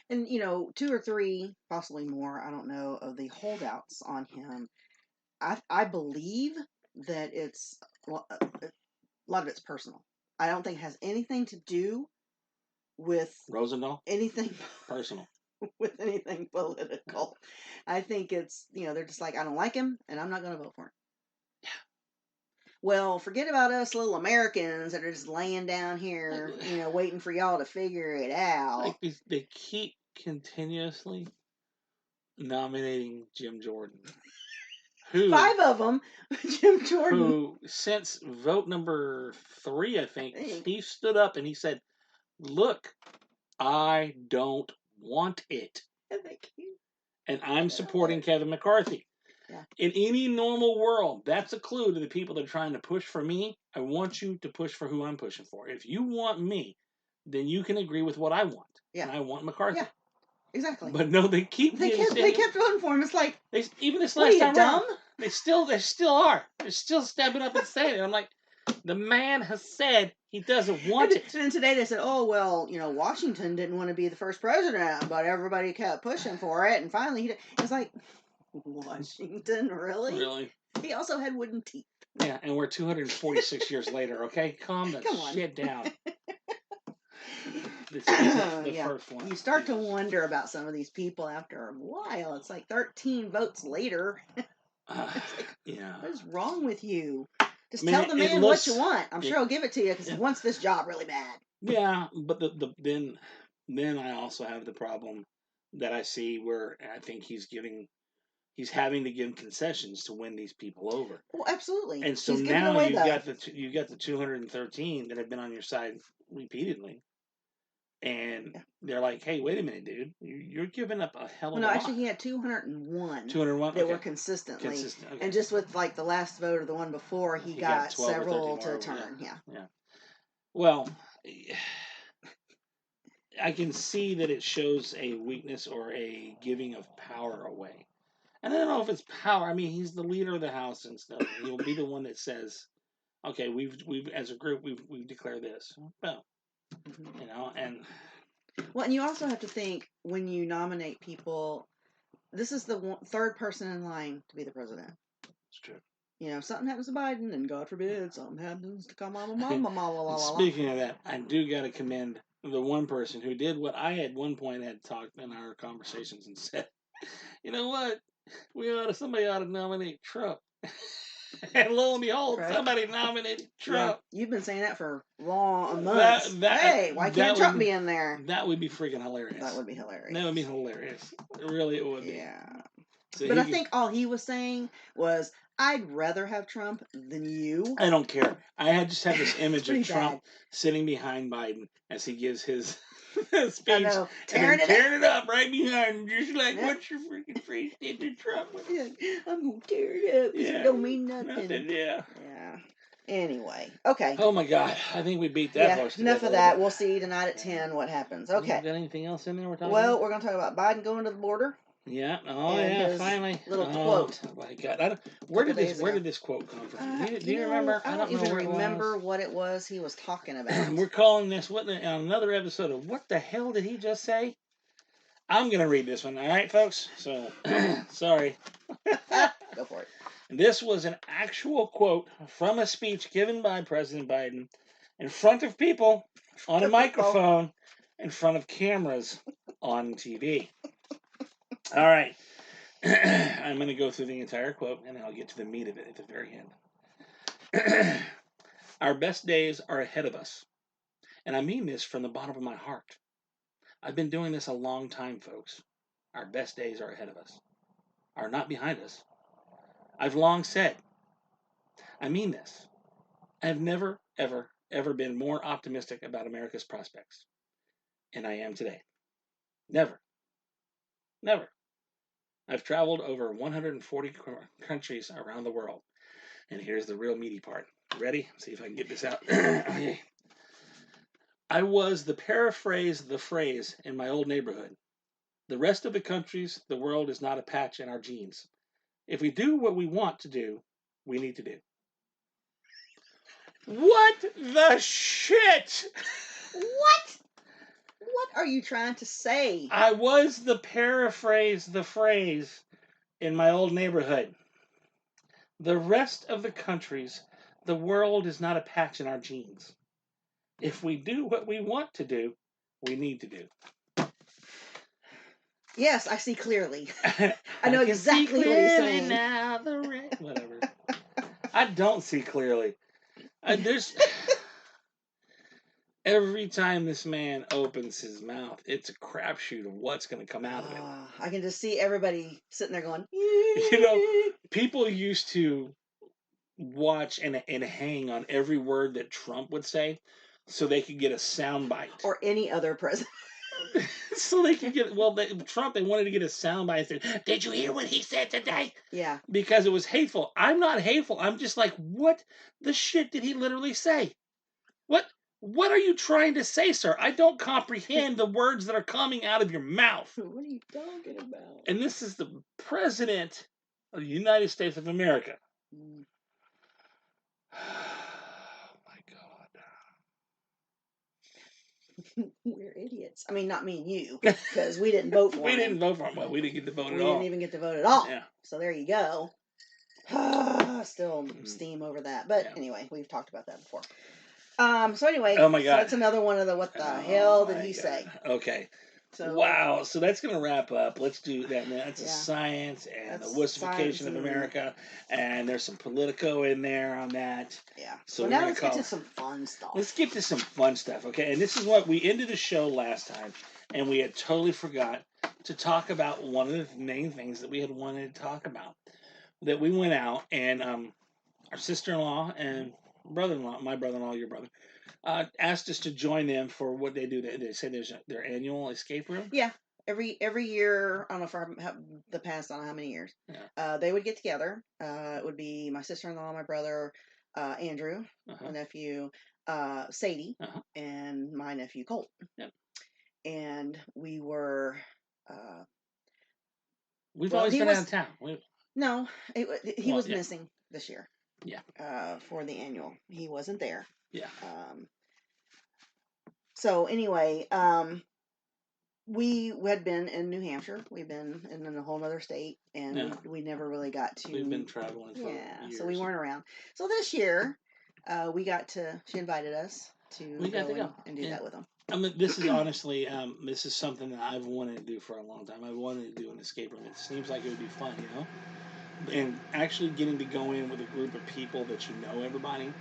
And, 2 or 3, possibly more, I don't know, of the holdouts on him, I believe that it's a lot of it's personal. I don't think it has anything to do with Rosendahl? Anything personal. With anything political. I think it's, they're just like, I don't like him, and I'm not going to vote for him. Yeah. Well, forget about us little Americans that are just laying down here, waiting for y'all to figure it out. Like they keep continuously nominating Jim Jordan. 5 of them, Jim Jordan. Who, since vote number 3, I think, he stood up and he said, look, I don't want it. And I'm supporting Kevin McCarthy. Yeah. In any normal world, that's a clue to the people that are trying to push for me. I want you to push for who I'm pushing for. If you want me, then you can agree with what I want. Yeah. And I want McCarthy. Yeah. Exactly. But no, they kept voting for him. It's like, even this last time dumb? around, they still are. They're still stepping up and saying it. I'm like, the man has said he doesn't want it. And then today they said, oh, well, Washington didn't want to be the first president, but everybody kept pushing for it. And finally, he did. It's like, Washington, really? Really? He also had wooden teeth. Yeah, and we're 246 years later, okay? Calm the shit down. This isn't the first one. You start to wonder about some of these people after a while. It's like 13 votes later. What is wrong with you? Just tell the man what you want. I'm sure he'll give it to you because he wants this job really bad. Yeah, but then I also have the problem that I see where I think he's having to give concessions to win these people over. Well, absolutely. And so now you've got the 213 that have been on your side repeatedly. And they're like, hey, wait a minute, dude. You're giving up a hell of Well, a no, lot. actually, he had 201 201? that Okay. were consistently. Consistent. Okay. And just with like the last vote or the one before, he got 12 or 13 several more. to turn. Yeah. Well, I can see that it shows a weakness or a giving of power away. And I don't know if it's power. I mean, he's the leader of the house and stuff. He'll be the one that says, okay, we've as a group we've declared this. Well, you know, and Well, and you also have to think when you nominate people, this is the third person in line to be the president. it's true. You know, if something happens to Biden, and God forbid something happens to Kamala. Speaking of that, I do got to commend the one person who did what I at one point had talked in our conversations and said, you know what, somebody ought to nominate Trump. And lo and behold, Right. Somebody nominated Trump. Yeah, you've been saying that for long months. Hey, why can't Trump be in there? That would be freaking hilarious. That would be hilarious. That would be hilarious. Really, it would be. Yeah. So but I think all he was saying was, I'd rather have Trump than you. I don't care. I just have this image of Trump sitting behind Biden as he gives his speech. I know. Tearing it up right behind him. Just like, what's your freaking phrase did to Trump? I'm going to tear it up because it don't mean nothing. Yeah. Anyway, okay. Oh my God, I think we beat that horse. Enough of that. We'll see tonight at 10 what happens. Okay. Got anything else in there we're talking about? Well, we're going to talk about Biden going to the border. Yeah. Oh, yeah. Finally. Little quote. Oh my God. Where did this quote come from? Do you remember? I don't even remember what it was he was talking about. We're calling this on another episode of What the Hell Did He Just Say? I'm gonna read this one. All right, folks. So sorry. Go for it. This was an actual quote from a speech given by President Biden in front of people on a microphone in front of cameras on TV. All right. I'm going to go through the entire quote, and I'll get to the meat of it at the very end. Our best days are ahead of us. And I mean this from the bottom of my heart. I've been doing this a long time, folks. Our best days are ahead of us. Are not behind us. I've long said, I mean this. I've never, ever, ever been more optimistic about America's prospects. And I am today. Never. Never. I've traveled over 140 countries around the world. And here's the real meaty part. Ready? See if I can get this out. Okay. I was the paraphrase the phrase in my old neighborhood. The rest of the countries, the world is not a patch in our genes. If we do what we want to do, we need to do. What the shit? What? What are you trying to say? I was the paraphrase the phrase in my old neighborhood. The rest of the countries, the world is not a patch in our genes. If we do what we want to do, we need to do. Yes, I see clearly. I know exactly what he's saying. Now, whatever. I don't see clearly. There's every time this man opens his mouth, it's a crapshoot of what's going to come out of it. I can just see everybody sitting there going. You know, people used to watch and hang on every word that Trump would say, so they could get a soundbite. Or any other president. So they could get, Trump, they wanted to get a soundbite and say, did you hear what he said today? Yeah. Because it was hateful. I'm not hateful. I'm just like, what the shit did he literally say? What are you trying to say, sir? I don't comprehend the words that are coming out of your mouth. What are you talking about? And this is the President of the United States of America. Mm. We're idiots. I mean, not me and you, because we didn't vote for him. We didn't vote for him. Well, we didn't get to vote at all. We didn't even get to vote at all. Yeah. So there you go. Still steam over that. But anyway, we've talked about that before. So anyway, oh my God. So that's another one of the what the hell did he say? Okay. So, wow. So that's going to wrap up. Let's do that. That's the science and the wussification of America. And there's some Politico in there on that. Yeah. So now let's get to some fun stuff. Let's get to some fun stuff, okay? And this is what we ended the show last time. And we had totally forgot to talk about one of the main things that we had wanted to talk about. That we went out and our sister-in-law and brother-in-law, my brother-in-law, your brother, asked us to join them for what they do. They say there's their annual escape room. Yeah, every year. I don't know for the past. I don't know how many years. Yeah. They would get together. It would be my sister-in-law, my brother, Andrew, my nephew, Sadie, and my nephew Colt. Yep. And we were. We've always been out of town. No, he was missing this year. Yeah. For the annual, he wasn't there. Yeah. So anyway, we had been in New Hampshire. We've been in a whole other state, and we never really got to. We've been traveling for years. So we weren't around. So this year, we got to. She invited us to go and do that with them. I mean, this is honestly, this is something that I've wanted to do for a long time. I've wanted to do an escape room. It seems like it would be fun, you know? And actually getting to go in with a group of people that you know everybody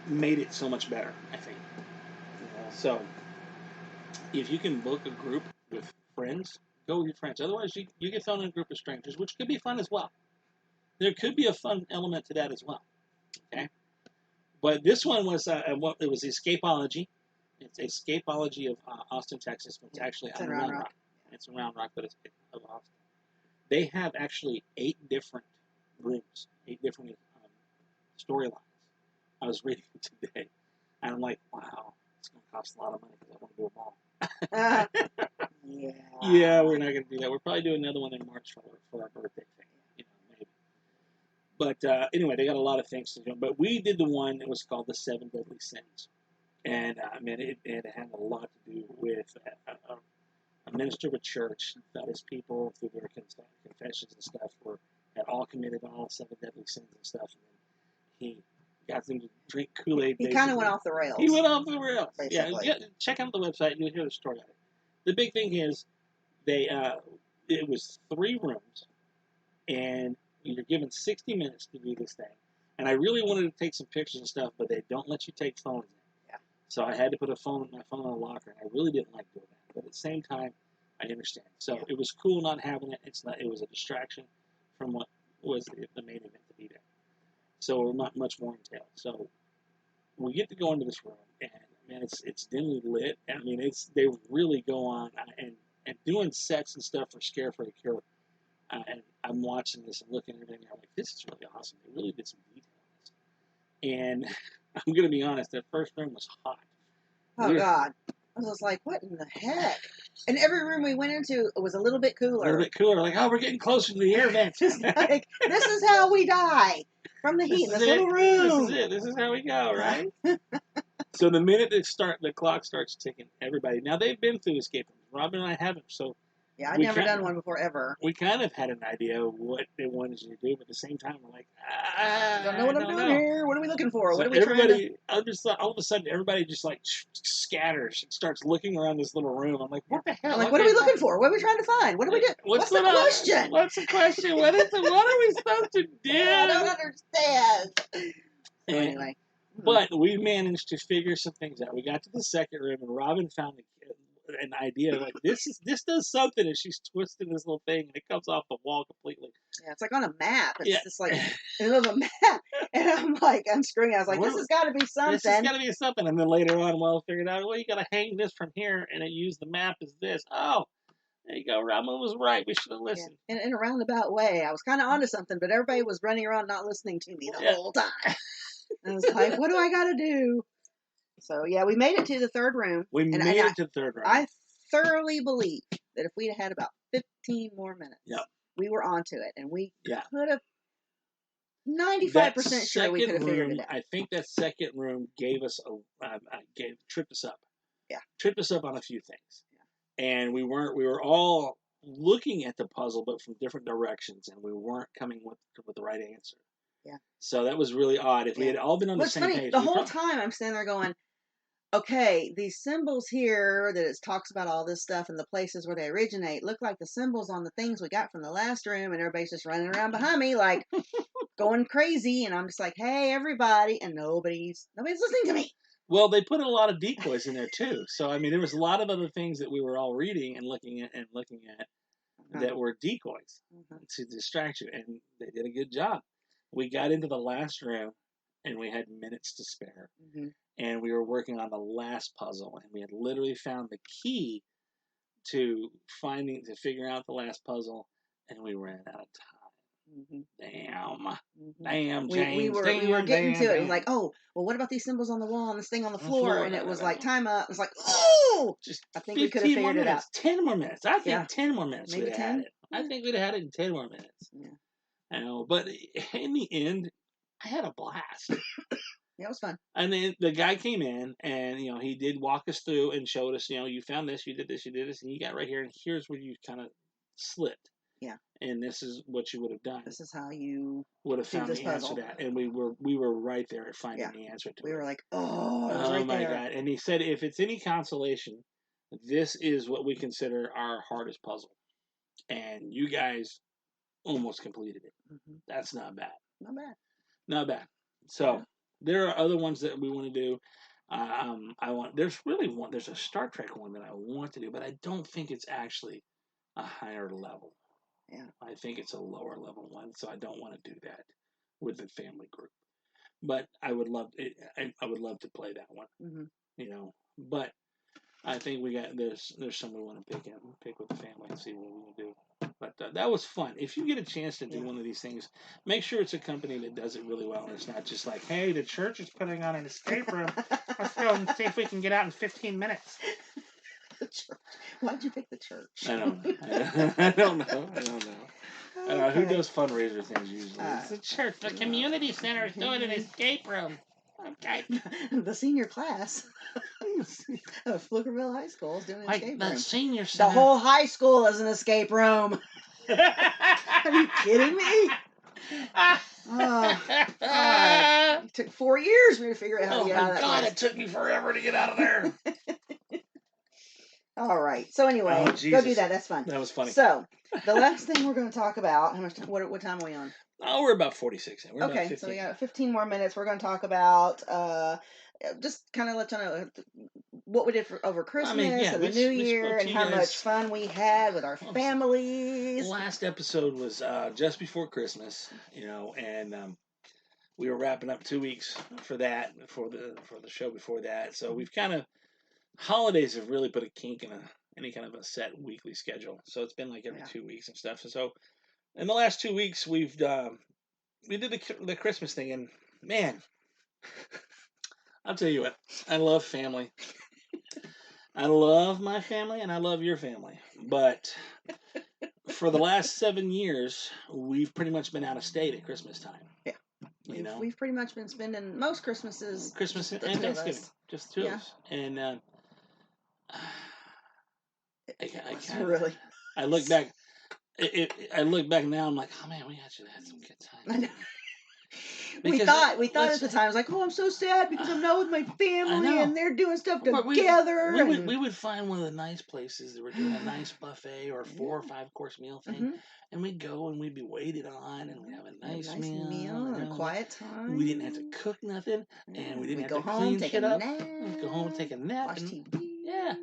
made it so much better, I think. So, if you can book a group with friends, go with your friends. Otherwise, you get thrown in a group of strangers, which could be fun as well. There could be a fun element to that as well. Okay? But this one was, it was Escapology. It's Escapology of Austin, Texas. It's actually in Round Rock. It's in Round Rock, but it's of Austin. They have actually 8 different rooms, 8 different storylines. I was reading today, and I'm like, wow, it's going to cost a lot of money because I want to do them all. Yeah, we're not going to do that. We'll probably do another one in March for our birthday thing, you know, maybe. But anyway, they got a lot of things to do. But we did the one that was called the 7 Deadly Sins. And it had a lot to do with a minister of a church that his people, through their confessions and stuff, had all committed all 7 deadly sins and stuff. And he got them to drink Kool-Aid. He kind of went off the rails. He went off the rails. Basically. Yeah, check out the website and you'll hear the story of it. The big thing is it was 3 rooms, and you're given 60 minutes to do this thing. And I really wanted to take some pictures and stuff, but they don't let you take phones in. So I had to put my phone in a locker, and I really didn't like doing that. But at the same time, I understand. So it was cool not having it. It was a distraction from what was the main event to be there. So not much more entailed. So we get to go into this room, and man, it's dimly lit. I mean, they really go on and doing sets and stuff for Scare for the Cure. And I'm watching this and looking at it, and I'm like, this is really awesome. They really did some detail in this. And I'm going to be honest, that first room was hot. Oh, God. I was just like, what in the heck? And every room we went into was a little bit cooler. A little bit cooler. Like, oh, we're getting closer to the air vents. Like, this is how we die from the heat in this little room. This is it. This is how we go, right? So the minute the clock starts ticking, everybody. Now, they've been through escape rooms. Robin and I haven't, so. Yeah, I've never done one before, ever. We kind of had an idea of what they wanted you to do, but at the same time, we're like, I don't know what I'm doing here. What are we looking for? So what are we trying to... all of a sudden, everybody just like scatters and starts looking around this little room. I'm like, what the hell? I'm like, what are we looking for? What are we trying to find? What are we doing? What's the question? What's the question? What are we supposed to do? I don't understand. So anyway. But we managed to figure some things out. We got to the second room, and Robin found an idea like this does something, and she's twisting this little thing, and it comes off the wall completely. Yeah, it's like on a map. It's just like in the middle of a map, and I'm screwing. I was like, this has got to be something. This has got to be something. And then later on, well, figured out, well, you got to hang this from here, and it used the map as this. Oh, there you go. Robin was right. We should have listened. Yeah. In a roundabout way, I was kind of onto something, but everybody was running around not listening to me the whole time. I was like, what do I got to do? So, yeah, we made it to the third room. We made it to the third room. I thoroughly believe that if we'd had about 15 more minutes, we were onto it. And we could have, 95% sure we could have figured it out. I think that second room gave us tripped us up. Yeah. Tripped us up on a few things. Yeah. And we were all looking at the puzzle, but from different directions, and we weren't coming with the right answer. Yeah. So that was really odd. If we had all been on the same page. The whole time I'm standing there going, okay, these symbols here that it talks about all this stuff and the places where they originate look like the symbols on the things we got from the last room, and everybody's just running around behind me like going crazy, and I'm just like, hey, everybody, and nobody's listening to me. Well, they put a lot of decoys in there too. So I mean, there was a lot of other things that we were all reading and looking at that were decoys to distract you, and they did a good job. We got into the last room, and we had minutes to spare. Mm-hmm. And we were working on the last puzzle, and we had literally found the key to figure out the last puzzle, and we ran out of time. Mm-hmm. Damn, James. We were getting to it. It was like, oh, well, what about these symbols on the wall and this thing on the floor? And it was like, time up. It was like, oh, just I think we could have figured it out. 10 more minutes. I think 10 more minutes. Maybe 10. Had it. I think we'd have had it in 10 more minutes. Yeah. I know, but in the end, I had a blast. Yeah, it was fun. And then the guy came in, and he did walk us through and showed us, you found this, you did this, and you got right here, and here's where you kind of slipped. Yeah. And this is what you would have done. This is how you would have found the answer to that. And we were right there at finding the answer to it. We were like, oh, it was right my there. God. And he said, if it's any consolation, this is what we consider our hardest puzzle. And you guys almost completed it. Mm-hmm. That's not bad. Not bad. So there are other ones that we want to do. There's a Star Trek one that I want to do, but I don't think it's actually a higher level. Yeah. I think it's a lower level one, so I don't want to do that with the family group. But I would love it. I would love to play that one. Mm-hmm. But I think there's some we want to pick with the family and see what we want to do. But that was fun. If you get a chance to do one of these things, make sure it's a company that does it really well, and it's not just like, hey, the church is putting on an escape room. Let's go and see if we can get out in 15 minutes. The church. Why'd you pick the church? I don't know. I don't know. Who does fundraiser things usually? It's the church. The community center is doing an escape room. Okay. The senior class of Flickerville High School is doing an escape room. The senior center. The whole high school is an escape room. Are you kidding me? It took 4 years for me to figure out how to get out of that. God, it took me forever to get out of there. All right. So anyway, go do that. That's fun. That was funny. So the last thing we're going to talk about. How much? What time are we on? Oh, we're about 46. We're okay. About so we got 15 more minutes. We're going to talk about just kind of let you know what we did over Christmas and the New Year, and how much fun we had with our families. The last episode was just before Christmas, and we were wrapping up 2 weeks for that for the show before that. So we've kind of holidays have really put a kink in any kind of a set weekly schedule. So it's been like every 2 weeks and stuff. So in the last 2 weeks, we did the Christmas thing, and man, I'll tell you what, I love family. I love my family, and I love your family. But for the last 7 years, we've pretty much been out of state at Christmas time. Yeah. We've pretty much been spending most Christmases. Christmas and Thanksgiving. Just two of us. And I look back. I look back now. I'm like, oh man, we actually had some good times. I know. We thought at the time, I was like, oh, I'm so sad because I'm not with my family and they're doing stuff together. We would find one of the nice places that were doing a nice buffet or a 4 or 5 course meal thing, and we'd go and we'd be waited on, and we'd have a nice meal and a quiet time. We didn't have to cook nothing, and we didn't have to clean shit up. We'd go home and take a nap. Watch TV. Yeah.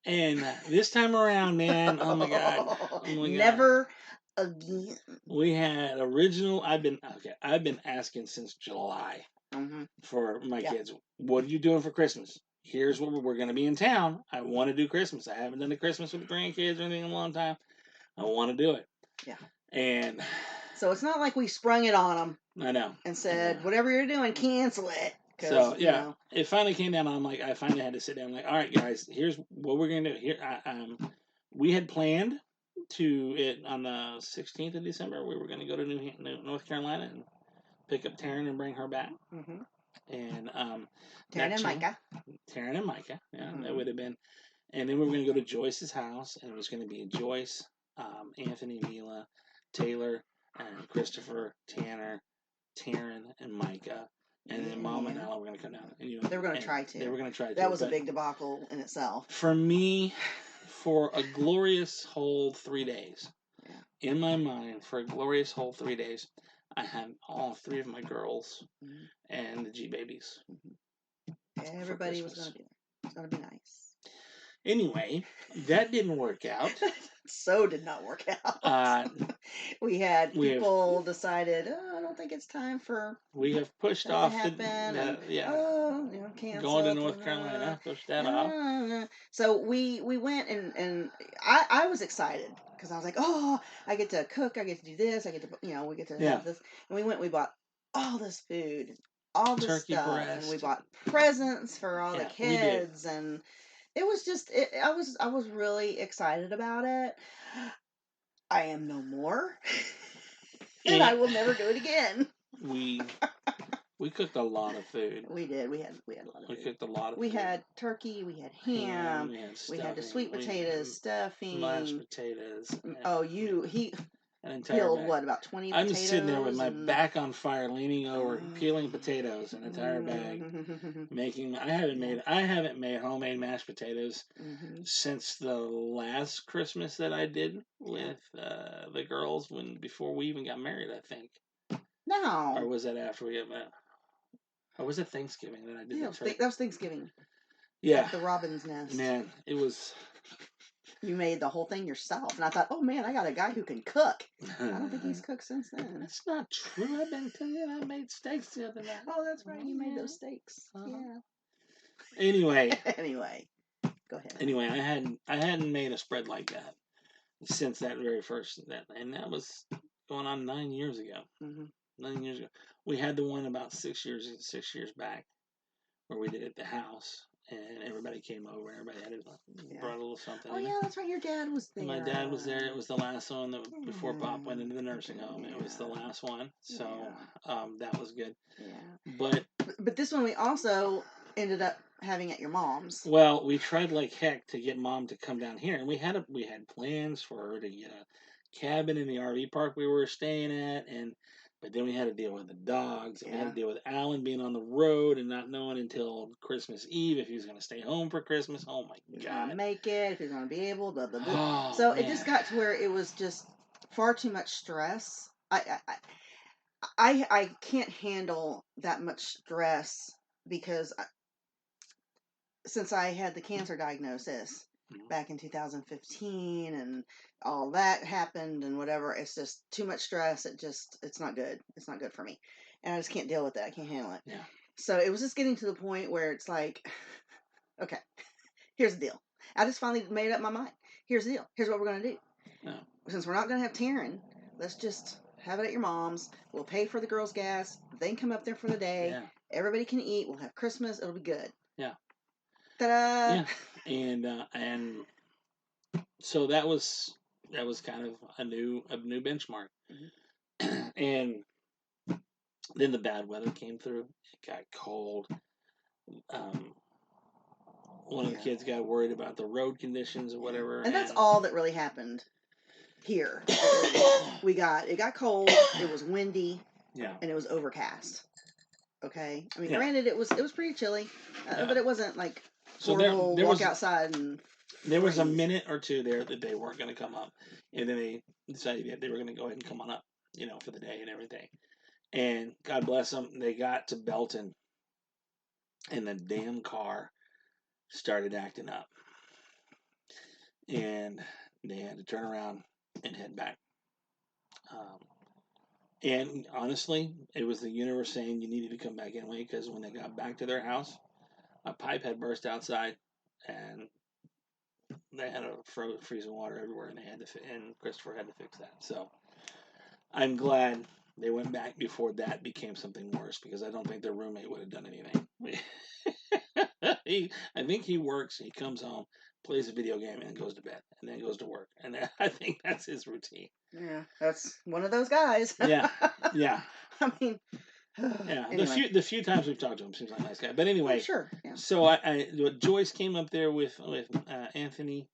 And this time around, man, oh my God. Never again. We had original. I've been asking since July for my kids. What are you doing for Christmas? Here's what we're going to be in town. I want to do Christmas. I haven't done the Christmas with the grandkids or anything in a long time. I want to do it. Yeah. And so it's not like we sprung it on them. I know. And said, whatever you're doing, cancel it. So it finally came down. I'm like, I finally had to sit down. I'm like, all right, guys, here's what we're gonna do. Here, we had planned on the 16th of December. We were gonna go to North Carolina and pick up Taryn and bring her back. And Taryn and Micah. Yeah, that would have been. And then we were gonna go to Joyce's house, and it was gonna be Joyce, Anthony, Mila, Taylor, Christopher, Tanner, Taryn, and Micah. And then Mom and Ella were going to come down. And, they were going to try to. They were going to try to. That was a big debacle in itself. For me, for a glorious whole 3 days, in my mind, for a glorious whole 3 days, I had all 3 of my girls and the G babies. Everybody was going to be there. It's going to be nice. Anyway, that didn't work out. So did not work out. We had people decided, oh, I don't think it's time for we have pushed that off to happen. yeah. Cancel. Going to North Carolina, pushed that off. So we went and I was excited because I was like, oh, I get to cook, I get to do this, I get to we get to have this. And we went, we bought all this food, all this turkey stuff, breast, and we bought presents for all the kids, and it was just I was really excited about it. I am no more. And I will never do it again. We cooked a lot of food. We did. We had a lot of food. We cooked a lot of we food. We had turkey. We had ham. We had the sweet potatoes, stuffing, mashed potatoes. Oh, he peeled what, about 20 I'm potatoes? sitting there with my back on fire, leaning over, peeling potatoes, an entire bag. I haven't made homemade mashed potatoes since the last Christmas that I did with the girls before we even got married, I think. No. Or was that after we got married? Or was it Thanksgiving that I did that? That was Thanksgiving. Yeah. At the Robin's Nest. Man, it was. You made the whole thing yourself, and I thought, oh man, I got a guy who can cook. I don't think he's cooked since then. That's not true. I've been telling you, I made steaks the other night. Oh, that's right. You made those steaks. Yeah. Anyway. Go ahead. Anyway, I hadn't made a spread like that since that very first and that was going on 9 years ago. 9 years ago. We had the one about 6 years back where we did it at the house. And everybody came over. Everybody brought a little something. Oh yeah, that's right. Your dad was there. My dad was there. It was the last one before Pop went into the nursing home. It was the last one, so that was good. Yeah. But this one we also ended up having at your mom's. Well, we tried like heck to get Mom to come down here, and we had plans for her to get a cabin in the RV park we were staying at, but then we had to deal with the dogs, and we had to deal with Alan being on the road and not knowing until Christmas Eve if he was going to stay home for Christmas. Oh my God! Make it if he's going to be able. Blah blah blah. Oh, so man. It just got to where it was just far too much stress. I can't handle that much stress because since I had the cancer diagnosis back in 2015 and all that happened and whatever, it's just too much stress. It's not good. It's not good for me. And I just can't deal with it. I can't handle it. Yeah. So it was just getting to the point where it's like, okay, here's the deal. I just finally made up my mind. Here's the deal. Here's what we're going to do. No. Since we're not going to have Taryn, let's just have it at your mom's. We'll pay for the girls' gas. They can come up there for the day. Yeah. Everybody can eat. We'll have Christmas. It'll be good. Yeah. Ta-da! Yeah. And so that was kind of a new benchmark. And then the bad weather came through. It got cold. One of the kids got worried about the road conditions or whatever. And that's all that really happened here. It got cold. It was windy. Yeah. And it was overcast. Okay. I mean, granted, it was pretty chilly, but it wasn't like horrible. There walk outside and. There was a minute or two there that they weren't going to come up, and then they decided that they were going to go ahead and come on up, for the day and everything. And God bless them, they got to Belton, and the damn car started acting up, and they had to turn around and head back. And honestly, it was the universe saying you needed to come back anyway, because when they got back to their house, a pipe had burst outside, and they had freezing water everywhere, and and Christopher had to fix that. So I'm glad they went back before that became something worse, because I don't think their roommate would have done anything. I think he works, he comes home, plays a video game, and then goes to bed, and then goes to work. And I think that's his routine. Yeah, that's one of those guys. Yeah. I mean, yeah. Anyway. The few times we've talked to him, seems like a nice guy. But anyway, sure. Yeah. So Joyce came up there with Anthony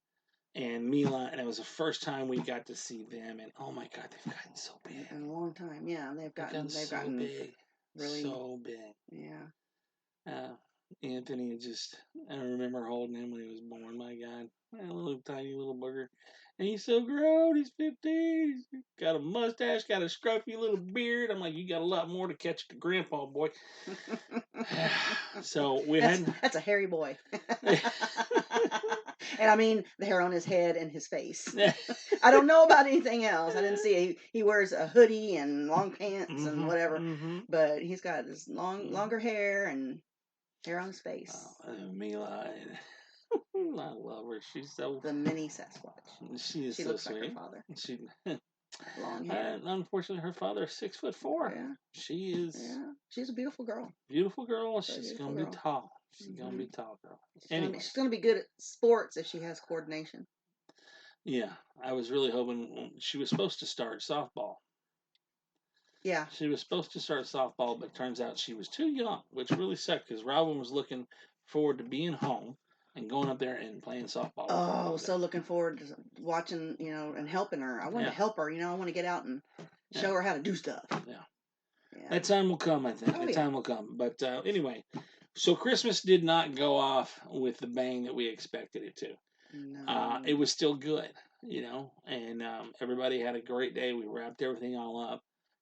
and Mila, and it was the first time we got to see them. And oh my God, they've gotten so big in a long time. Yeah, they've gotten big, really so big. Yeah. Anthony I remember holding him when he was born. My God, a little tiny little booger. And he's so grown. He's 15. He's got a mustache, got a scruffy little beard. I'm like, you got a lot more to catch the grandpa, boy. So we had. That's a hairy boy. And I mean the hair on his head and his face. I don't know about anything else. I didn't see he wears a hoodie and long pants and whatever, but he's got this longer hair and hair on his face. Mila, I love her. She's so the mini Sasquatch. She so looks sweet. like her father. She long hair. Unfortunately, her father is 6'4". Yeah. She is. Yeah. She's a beautiful girl. Beautiful girl. She's gonna be tall. She's gonna be tall, girl. She's gonna be good at sports if she has coordination. Yeah, I was really hoping she was supposed to start softball. Yeah. She was supposed to start softball, but turns out she was too young, which really sucked because Robin was looking forward to being home and going up there and playing softball. Oh, so looking forward to watching, and helping her. I want to help her, I want to get out and show her how to do stuff. Yeah. That time will come, I think. Time will come. But anyway, so Christmas did not go off with the bang that we expected it to. No. It was still good, and everybody had a great day. We wrapped everything all up,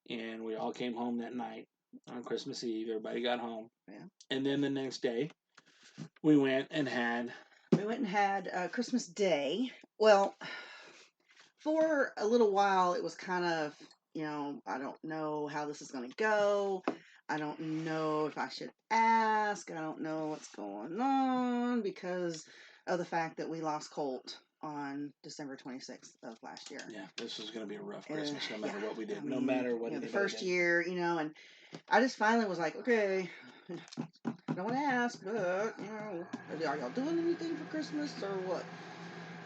and we all came home that night on Christmas Eve. Everybody got home. Yeah. And then the next day, we went and had Christmas Day. Well, for a little while, it was kind of, I don't know how this is going to go. I don't know if I should ask. I don't know what's going on because of the fact that we lost Colt on December 26th of last year. Yeah, this was going to be a rough Christmas no matter what we did. No matter what the first year, and I just finally was like, okay, I don't want to ask, but, are y'all doing anything for Christmas or what?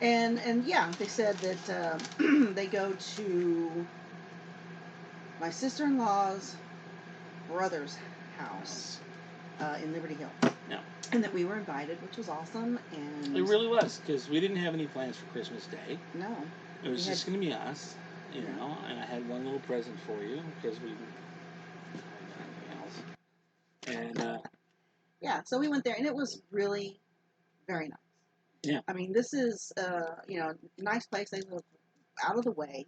And yeah, they said that they go to my sister-in-law's brother's house in Liberty Hill. Yeah. And that we were invited, which was awesome. And it really was, because we didn't have any plans for Christmas Day. No. It was just going to be us, and I had one little present for you, because we didn't have anything else. And, yeah, so we went there, and it was really very nice. Yeah. I mean, this is, nice place. They live out of the way.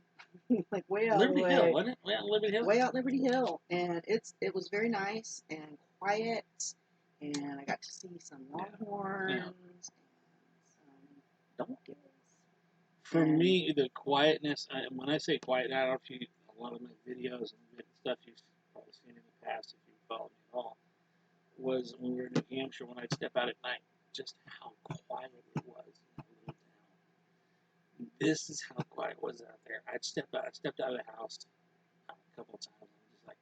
Like way out Liberty of the way. Hill, wasn't it? Way out Liberty Hill? Way out Liberty Hill. And it was very nice and quiet. And I got to see some longhorns and some donkeys. For me, the quietness, when I say quiet, I don't know if you, a lot of my videos and stuff you've probably seen in the past, if you followed me at all, was when we were in New Hampshire, when I'd step out at night, just how quiet it was in a little town. This is how quiet it was out there. I stepped out of the house a couple of times, and I'm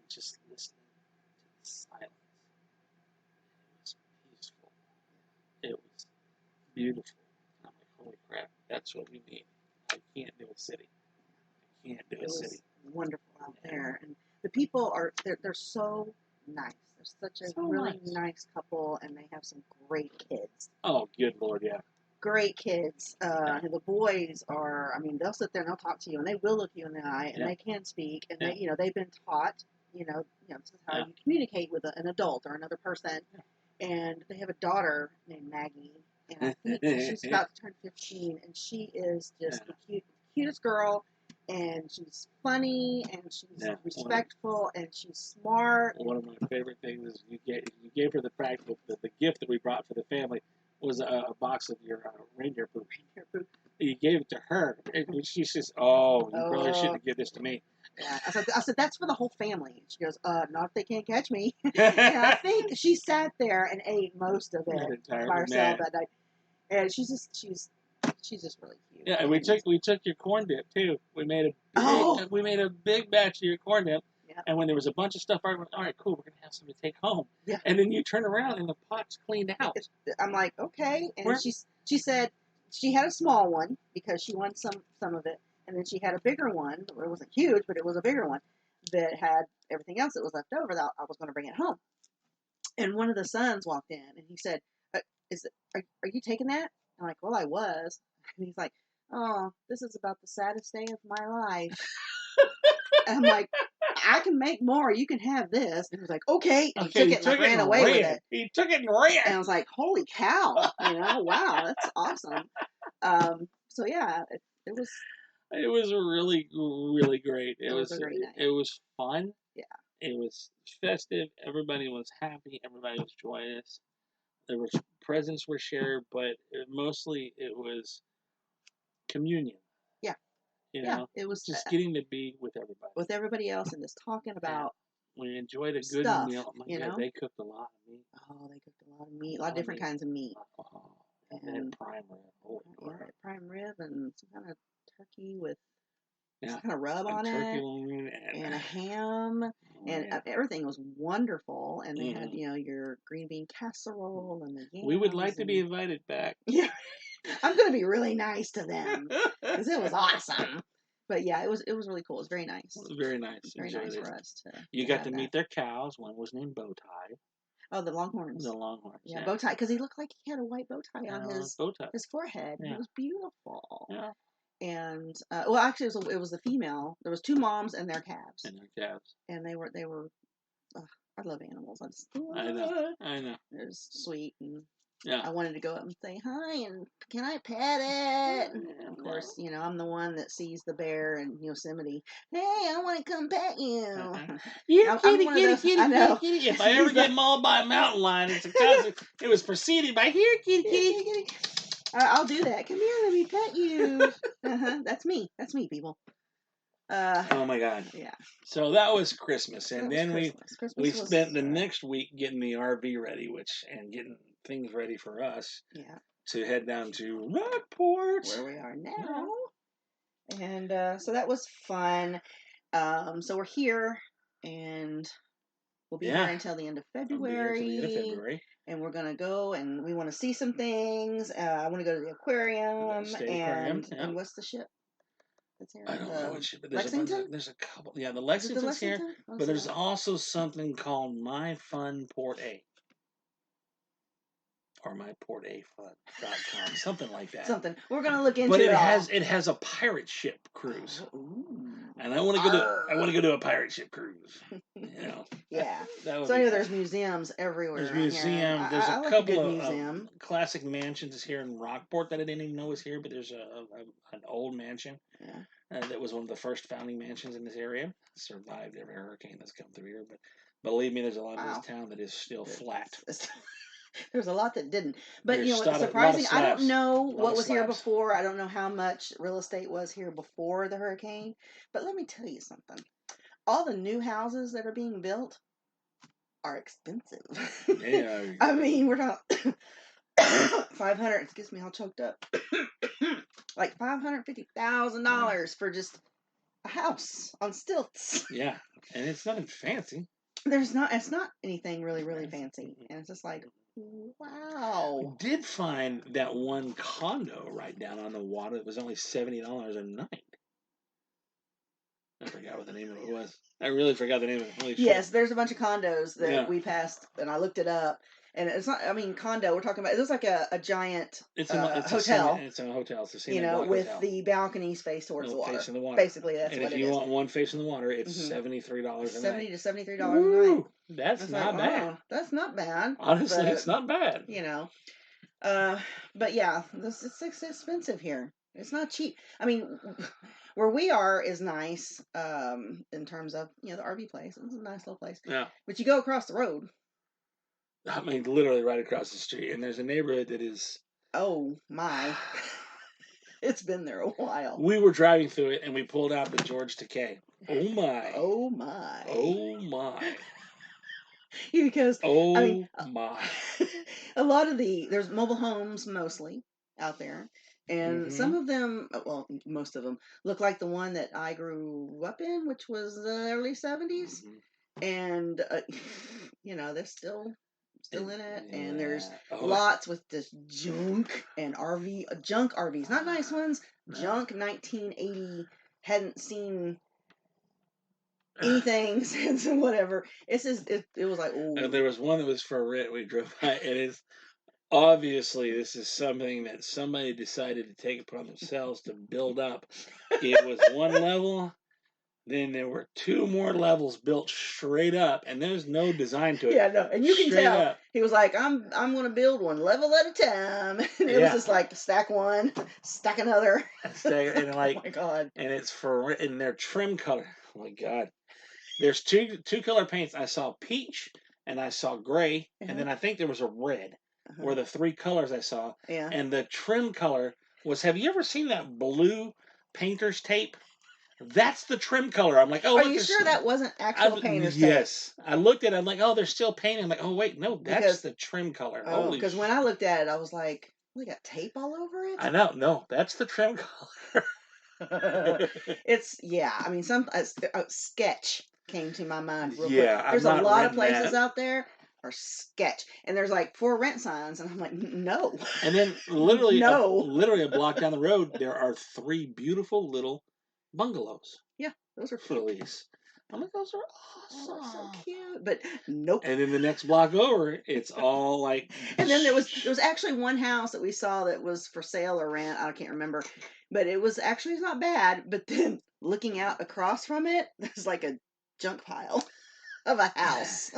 just listening to the silence. It was peaceful. It was beautiful. I'm like, holy crap, that's what we need. I can't do a city. It was wonderful out there. And the people they're so nice. They're such a really nice couple, and they have some great kids. Oh, good Lord, yeah. Great kids. And the boys are, I mean, they'll sit there and they'll talk to you, and they will look you in the eye, and they can speak, and they, they've been taught, this is how you communicate with an adult or another person. Yeah. And they have a daughter named Maggie, and I think she's about to turn 15, and she is just the cutest girl, and she's funny, and she's respectful, and she's smart. One of my favorite things is you gave her the gift that we brought for the family was a box of your reindeer poop. You gave it to her, and she says, "Oh, you probably shouldn't give this to me." Yeah, I said that's for the whole family. She goes, "Not if they can't catch me." And I think she sat there and ate most of it by herself that night. And she's just really cute. Yeah, and we took your corn dip too. We made a big batch of your corn dip. Yeah. And when there was a bunch of stuff, I went, all right, cool, we're gonna have some to take home. Yeah. And then you turn around and the pot's cleaned out. I'm like, okay. And she said she had a small one because she wanted some of it, and then she had a bigger one. It wasn't huge, but it was a bigger one that had everything else that was left over that I was going to bring it home. And one of the sons walked in, and he said, "Are you taking that?" I'm like, "Well, I was." And he's like, "Oh, this is about the saddest day of my life." And I'm like, "I can make more. You can have this." And he was like, "Okay." And he took it and ran away with it. He took it and ran. And I was like, "Holy cow!" Wow, that's awesome. So yeah, it was It was really, really great. it was a great night. It was fun. Yeah. It was festive. Everybody was happy. Everybody was joyous. There were presents were shared, but mostly it was communion. Yeah. You Yeah. know, It was just getting to be with everybody. with everybody else and just talking about. We enjoyed a good stuff, meal. My you God, know? they cooked a lot of meat. Oh, they cooked a lot of meat, a lot of different kinds of meat. Oh, and prime rib. Oh, yeah, prime rib and some kind of turkey with yeah, some kind of rub on turkey it, loin and a ham, and everything was wonderful. And they had, you know, your green bean casserole and the yams. We would like to be invited back. Yeah, I'm going to be really nice to them because it was awesome. But yeah, it was really cool. It was very nice. It was very nice. Very nice for us to. You got to meet their cows. One was named Bowtie. Oh, the Longhorns. The Longhorns. Yeah, bow tie, because he looked like he had a white bow tie on his forehead. Yeah. It was beautiful. Yeah. And well, actually, it was the female. There was 2 moms and their calves. And they were. I love animals. I know. It was sweet, and yeah. I wanted to go up and say hi, and can I pet it? And of course, you know, I'm the one that sees the bear in Yosemite. Hey, I want to come pet you. Yeah, kitty. I know. Kitty. If I ever get mauled by a mountain lion, it's because it was preceded by here, kitty. I'll do that. Come here, let me pet you. That's me. That's me, people. Oh my God. Yeah. So that was Christmas, and then Christmas we spent the next week getting the RV ready, and getting things ready for us. Yeah. To head down to Rockport, where we are now, and so that was fun. So we're here, and we'll be here until the end of February. And we're gonna go, and we want to see some things. I want to go to the aquarium, and what's the ship? I don't know what ship, but there's a couple. Yeah, the Lexington's here, but there's also something called My Fun Port A. Or myportafun.com, something like that. Something we're gonna look into. But it has a pirate ship cruise, and I want to go to a pirate ship cruise. You know. Yeah. So anyway, there's museums everywhere. There's museums. There's a couple of classic mansions here in Rockport that I didn't even know was here. But there's an old mansion. Yeah. That was one of the first founding mansions in this area. Survived every hurricane that's come through here, but believe me, there's a lot of this town that is still flat. There's a lot that didn't. But you know what's surprising? I don't know what was here before. I don't know how much real estate was here before the hurricane. But let me tell you something. All the new houses that are being built are expensive. Yeah. I mean, we're talking 500. Excuse me, all choked up. Like $550,000 for just a house on stilts. Yeah, and it's nothing fancy. It's not anything really fancy, and it's just like, wow. Did find that one condo right down on the water that was only $70 a night. I forgot what the name of it was. I really forgot the name of it. Holy yes, shit. There's a bunch of condos that we passed, and I looked it up. And it's not, I mean, condo, we're talking about, it looks like a giant hotel. It's a hotel. It's a you know, with hotel. The balconies face towards the water. Facing the water. Basically, that's and what it is. And if you want one facing the water, it's $73 a night. $70 to $73 a night. That's not bad. Oh, that's not bad. Honestly, it's not bad. You know. But yeah, it's expensive here. It's not cheap. I mean, where we are is nice, in terms of, you know, the RV place. It's a nice little place. Yeah. But you go across the road. I mean, literally right across the street. And there's a neighborhood that is... Oh, my. It's been there a while. We were driving through it, and we pulled out the George Takei. Oh, my. Oh, my. Oh, my. Because, I mean, my. A lot of there's mobile homes mostly out there. And some of them, well, most of them, look like the one that I grew up in, which was the early 70s. And, you know, they're still in it, and there's lots with this junk and junk RVs, not nice ones, junk 1980, hadn't seen anything since whatever. It's just, it was like, ooh. And there was one that was for rent we drove by, and it's obviously this is something that somebody decided to take upon themselves to build up. It was one level. Then there were 2 more levels built straight up, and there's no design to it. Yeah, no, and you can Straight tell up. he was like, "I'm gonna build one level at a time," and it was Yeah. just like stack one, stack another. And like, oh my god! and it's for in their trim color. Oh my god! There's two color paints. I saw peach and I saw gray, and then I think there was a red. Were the 3 colors I saw. Yeah. And the trim color was. Have you ever seen that blue painter's tape? That's the trim color. I'm like, oh, Are look, you sure that wasn't actual painter's tape? Yes. I looked at it. I'm like, oh, they're still painting. I'm like, oh, wait, no, that's the trim color. Oh, because when I looked at it, I was like, they got tape all over it? I know. No, that's the trim color. It's, yeah. I mean, sketch came to my mind real Yeah, quick. There's a lot of places out there are sketch, and there's like for rent signs, and I'm like, no. And then literally, no. literally a block down the road, there are 3 beautiful little bungalows. Yeah, those are for lease. I'm like, those are awesome. Oh, so cute, but nope. And then the next block over, it's all like. And then there was actually one house that we saw that was for sale or rent. I can't remember, but it was actually not bad. But then looking out across from it, there's like a junk pile of a house,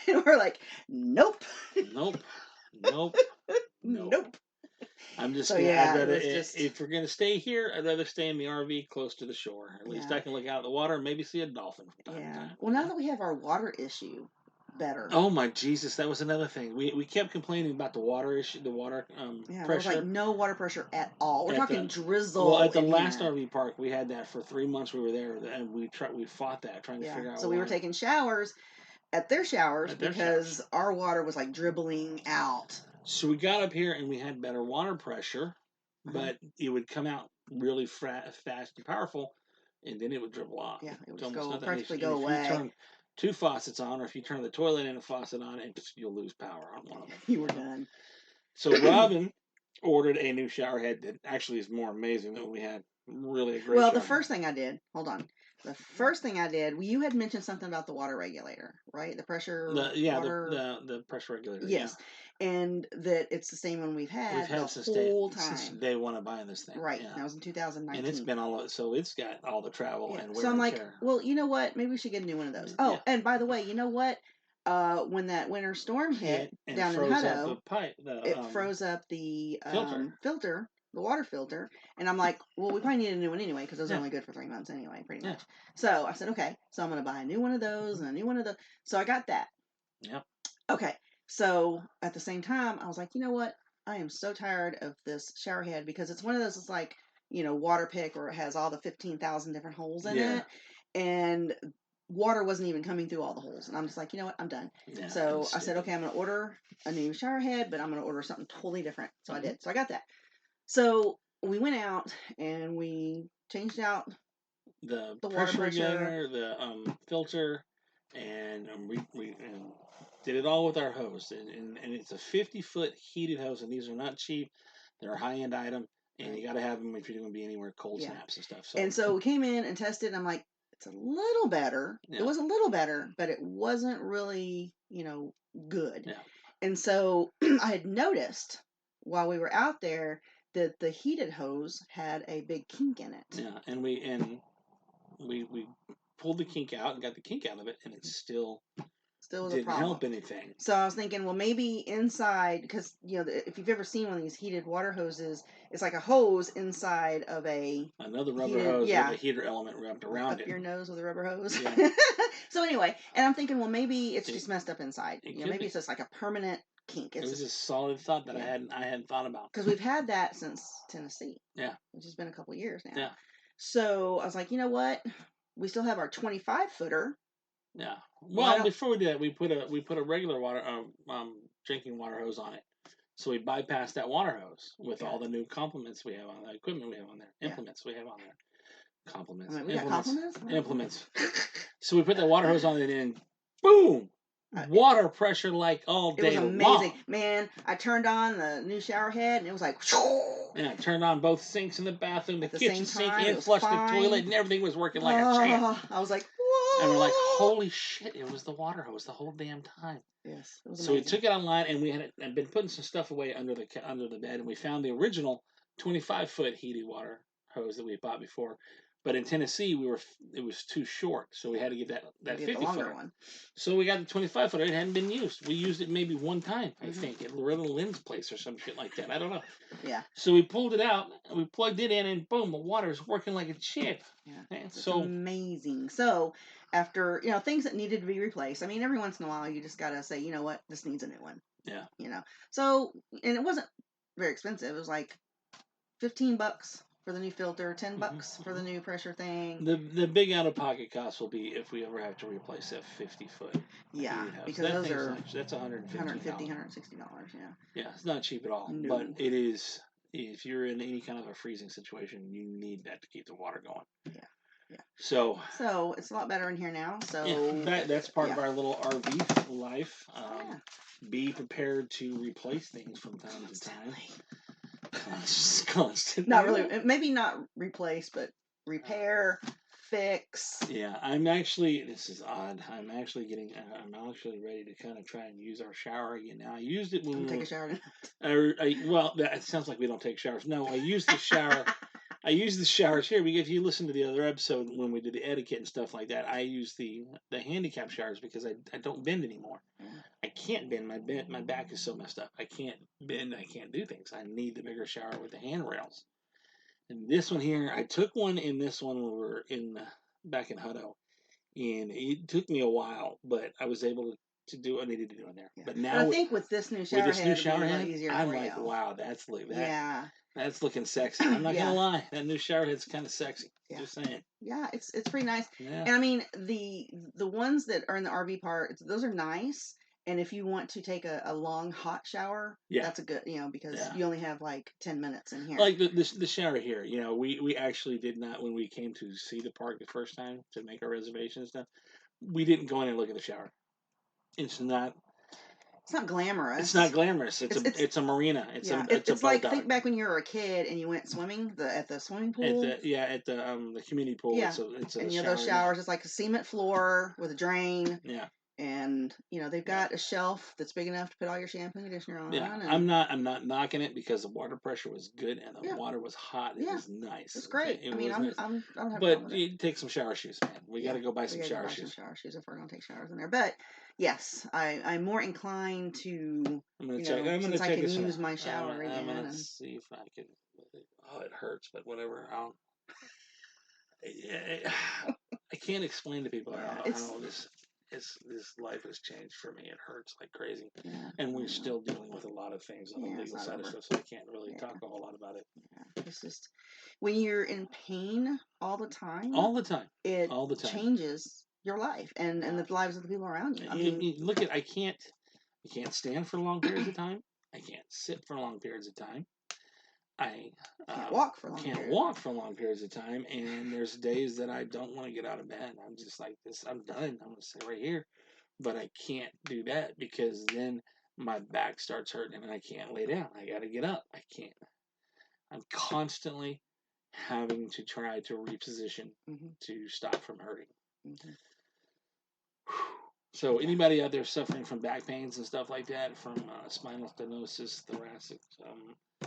and we're like, nope, nope, nope, nope. I'm just so gonna, yeah. I'd rather, if we're gonna stay here, I'd rather stay in the RV close to the shore. At least I can look out at the water and maybe see a dolphin from time to time. Well, now that we have our water issue better. Oh my Jesus, that was another thing. We kept complaining about the water issue, the water pressure. There was like no water pressure at all. We're talking drizzle. Well, at the last RV park, we had that for 3 months. We were there, and we fought that, trying to figure out. So we were taking showers at their showers because our water was like dribbling out. So we got up here and we had better water pressure, but it would come out really fast and powerful, and then it would dribble off. Yeah, it would practically go away. If you turn 2 faucets on, or if you turn the toilet and a faucet on, you'll lose power on one of them. You were done. So Robin ordered a new shower head that actually is more amazing than we had. Really a great. Well, the first thing I did, the first thing I did, you had mentioned something about the water regulator, right? The pressure. The pressure regulator. Yes, and that it's the same one we've had since day one of buying this thing. Right, that was in 2019, and it's been so it's got all the travel and wear. So I'm like, well, you know what? Maybe we should get a new one of those. Oh, and by the way, you know what? When that winter storm hit down in Hutto, it froze up the filter. The water filter, and I'm like, well, we probably need a new one anyway because it was only good for 3 months anyway, pretty much. So I said, okay, so I'm gonna buy a new one of those and a new one of those. So I got that. Yep. Okay. So at the same time, I was like, you know what? I am so tired of this shower head because it's one of those. It's like water pick, or it has all the 15,000 different holes in it, and water wasn't even coming through all the holes. And I'm just like, you know what? I'm done. Yeah, so I said, okay, I'm gonna order a new shower head, but I'm gonna order something totally different. So I did. So I got that. So we went out and we changed out the pressure regulator, the filter, and we did it all with our hose. And it's a 50-foot heated hose, and these are not cheap. They're a high-end item, and you got to have them if you're going to be anywhere cold snaps and stuff. So we came in and tested, and I'm like, it's a little better. Yeah. It was a little better, but it wasn't really, good. Yeah. And so I had noticed while we were out there that the heated hose had a big kink in it. Yeah, and we pulled the kink out and got the kink out of it, and it still was didn't a problem. help anything. So I was thinking, well, maybe inside, because if you've ever seen one of these heated water hoses, it's like a hose inside of another rubber hose with a heater element wrapped around up your nose with a rubber hose. Yeah. So anyway, and I'm thinking, well, maybe it's just messed up inside. Maybe it's just like a permanent kink. It was a solid thought that I hadn't thought about, because we've had that since Tennessee. Yeah, which has been a couple of years now. Yeah. So I was like, you know what? We still have our 25-footer. Yeah. Well, before we did that, we put a regular water drinking water hose on it. So we bypassed that water hose with all the new complements we have on there, equipment we have on there, implements we have on there. Complements. We got complements? Implements. So we put that water hose on it, and boom! Water pressure like all day. It was amazing. Long. Man, I turned on the new shower head and it was like, yeah, I turned on both sinks in the bathroom, the kitchen sink, and flushed the toilet, and everything was working like a champ. I was like, whoa. And we're like, holy shit, it was the water hose the whole damn time. Yes. It was so amazing. We took it online, and we had been putting some stuff away under the bed, and we found the original 25-foot heated water hose that we bought before. But in Tennessee, it was too short, so we had to get that Get the 50 longer footer. one. So we got the 25 footer. It hadn't been used. We used it maybe one time, I Mhm. think, at Loretta Lynn's place or some shit like that. I don't know. Yeah. So we pulled it out, we plugged it in, and boom, the water's working like a champ. Yeah. And It's so amazing. So after, things that needed to be replaced, I mean, every once in a while you just gotta say, you know what, this needs a new one. yeah, So, and it wasn't very expensive. It was like $15 for the new filter, $10 for the new pressure thing. the big out of pocket cost will be if we ever have to replace that 50-foot. Yeah, that because those thing's are not, that's $150. $150, $160. Yeah. Yeah, it's not cheap at all. No. But it is. If you're in any kind of a freezing situation, you need that to keep the water going. Yeah. So it's a lot better in here now. So yeah, that's part of our little RV life. Yeah. Be prepared to replace things from time to time. Constantly. Not really. Maybe not replace, but repair, fix. Yeah, I'm actually. This is odd. I'm actually ready to kind of try and use our shower again. Now I used it when we Take a shower. well, that it sounds like we don't take showers. No, I used the shower. I use the showers here. If you listen to the other episode when we did the etiquette and stuff like that, I use the handicap showers because I don't bend anymore. I can't bend. My back is so messed up. I can't bend. I can't do things. I need the bigger shower with the handrails. And this one here, I took one in this one when we were back in Hutto, and it took me a while, but I was able to do what I needed to do in there. Yeah. But now I think with this new shower head, easier I'm like, wow, that's Yeah. That's looking sexy. I'm not gonna lie, that new shower head's kind of sexy. Yeah. Just saying. Yeah, it's pretty nice. Yeah. And I mean the ones that are in the RV part, those are nice. And if you want to take a long hot shower, that's a good, because you only have like 10 minutes in here. Like the shower here, we actually did not, when we came to see the park the first time to make our reservation and stuff, we didn't go in and look at the shower. It's not glamorous. It's not glamorous. It's a marina. It's like think back when you were a kid and you went swimming at the swimming pool. At the community pool. Yeah. It's and those showers, it's like a cement floor with a drain. Yeah. And they've got a shelf that's big enough to put all your shampoo and conditioner on. Yeah, and I'm not knocking it because the water pressure was good and the water was hot. It was nice. It's great. Okay? I mean, nice. I don't have. But you take some shower shoes, man. We got to go buy some shower shoes. Some shower shoes if we're gonna take showers in there. But yes, I'm more inclined to. I'm gonna check. I'm gonna since I can use my shower again. I'm gonna see if I can. Oh, it hurts, but whatever. I can't explain to people how this life has changed for me. It hurts like crazy, and we're still dealing with a lot of things on the legal side of stuff, so I can't really talk a whole lot about it. Yeah. It's just when you're in pain all the time, it changes your life and the lives of the people around you. I mean, look at I can't stand for long periods of time. I can't sit for long periods of time. I can't walk for long periods of time, and there's days that I don't want to get out of bed. I'm just like this. I'm done. I'm gonna sit right here, but I can't do that because then my back starts hurting and I can't lay down. I gotta get up. I can't. I'm constantly having to try to reposition to stop from hurting. So anybody out there suffering from back pains and stuff like that, from spinal stenosis, thoracic,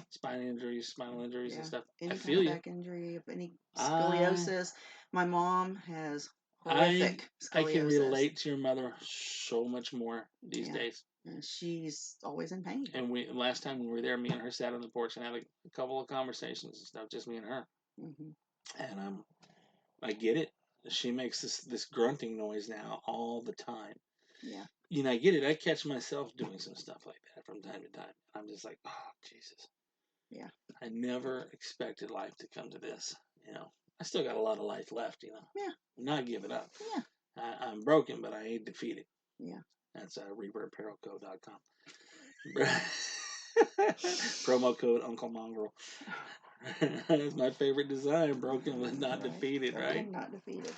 spinal injuries and stuff, any I feel you. Back injury, any scoliosis. My mom has horrific scoliosis. I can relate to your mother so much more these days. And she's always in pain. And last time we were there, me and her sat on the porch and had a couple of conversations and stuff, just me and her. And I get it. She makes this grunting noise now all the time. Yeah. I get it. I catch myself doing some stuff like that from time to time. I'm just like, oh, Jesus. Yeah. I never expected life to come to this. I still got a lot of life left, Yeah. I'm not giving up. Yeah. I'm broken, but I ain't defeated. Yeah. That's reverbapparelco.com. Promo code Uncle Mongrel. That's my favorite design. Broken but not defeated, right? Not defeated.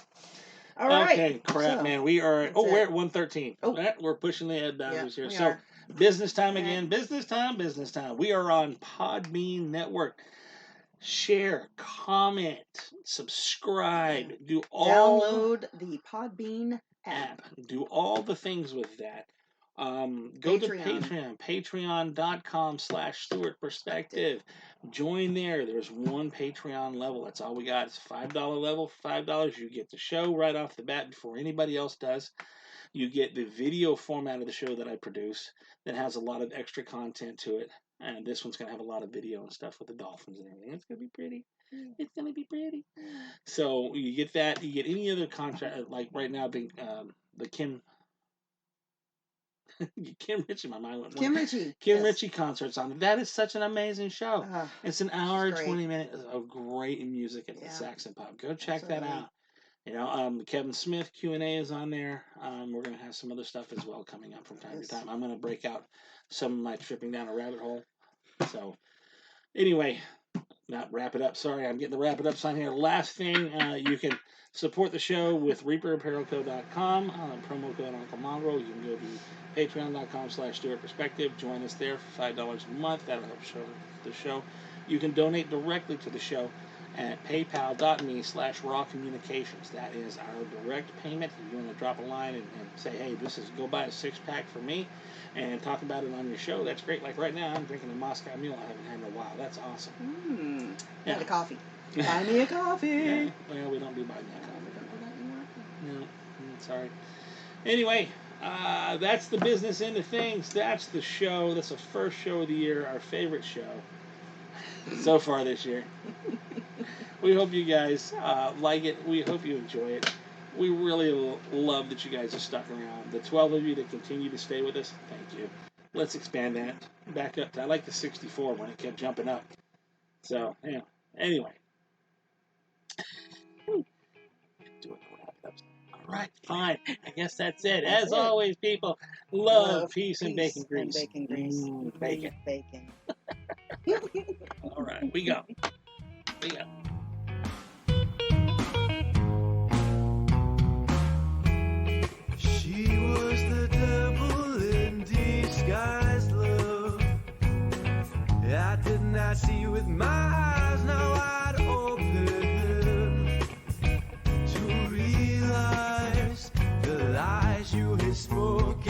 All right. Okay, crap, man. We are. We're at 113. Oh, we're pushing the head boundaries here. So, are. business time again. Business time. We are on Podbean Network. Share, comment, subscribe. Download the Podbean app. Do all the things with that. Go to Patreon, patreon.com/Stewart Perspective. Join there. There's one Patreon level. That's all we got. It's $5 level. $5. You get the show right off the bat before anybody else does. You get the video format of the show that I produce that has a lot of extra content to it. And this one's going to have a lot of video and stuff with the dolphins and everything. It's going to be pretty. It's going to be pretty. So you get that. You get any other content, like right now, the Kim Ritchie, my mind went. Kim Ritchie. Kim Ritchie concerts on it. That is such an amazing show. It's an hour and 20 minutes of great music and Saxon pop. Go check that out. You know, Kevin Smith Q&A is on there. We're going to have some other stuff as well coming up from time to time. I'm going to break out some of my tripping down a rabbit hole. So, anyway, not wrap it up. Sorry, I'm getting the wrap it up sign here. Last thing, you can support the show with ReaperApparelCo.com. Promo code Uncle Monroe. You can go to patreon.com/Stewart Perspective. Join us there for $5 a month. That'll help show the show. You can donate directly to the show at paypal.me/raw communications. That is our direct payment. If you want to drop a line and say, hey, go buy a 6-pack for me and talk about it on your show, that's great. Like right now, I'm drinking a Moscow Mule I haven't had in a while. That's awesome. Yeah. A coffee. Buy me a coffee. Yeah. Well, we don't do buy me a coffee. No, sorry. Anyway, that's the business end of things. That's the show. That's the first show of the year, our favorite show so far this year. We hope you guys like it. We hope you enjoy it. We really love that you guys are stuck around. The 12 of you that continue to stay with us, thank you. Let's expand that back up to, I like the 64 when it kept jumping up. So, yeah. Anyway. All right, fine. I guess that's it. As always, people, love, peace, and bacon grease. And bacon grease. Bacon. Bacon. All right, we go. She was the devil in disguise, love. I did not see with my eyes now wide open to realize the lies you had spoken.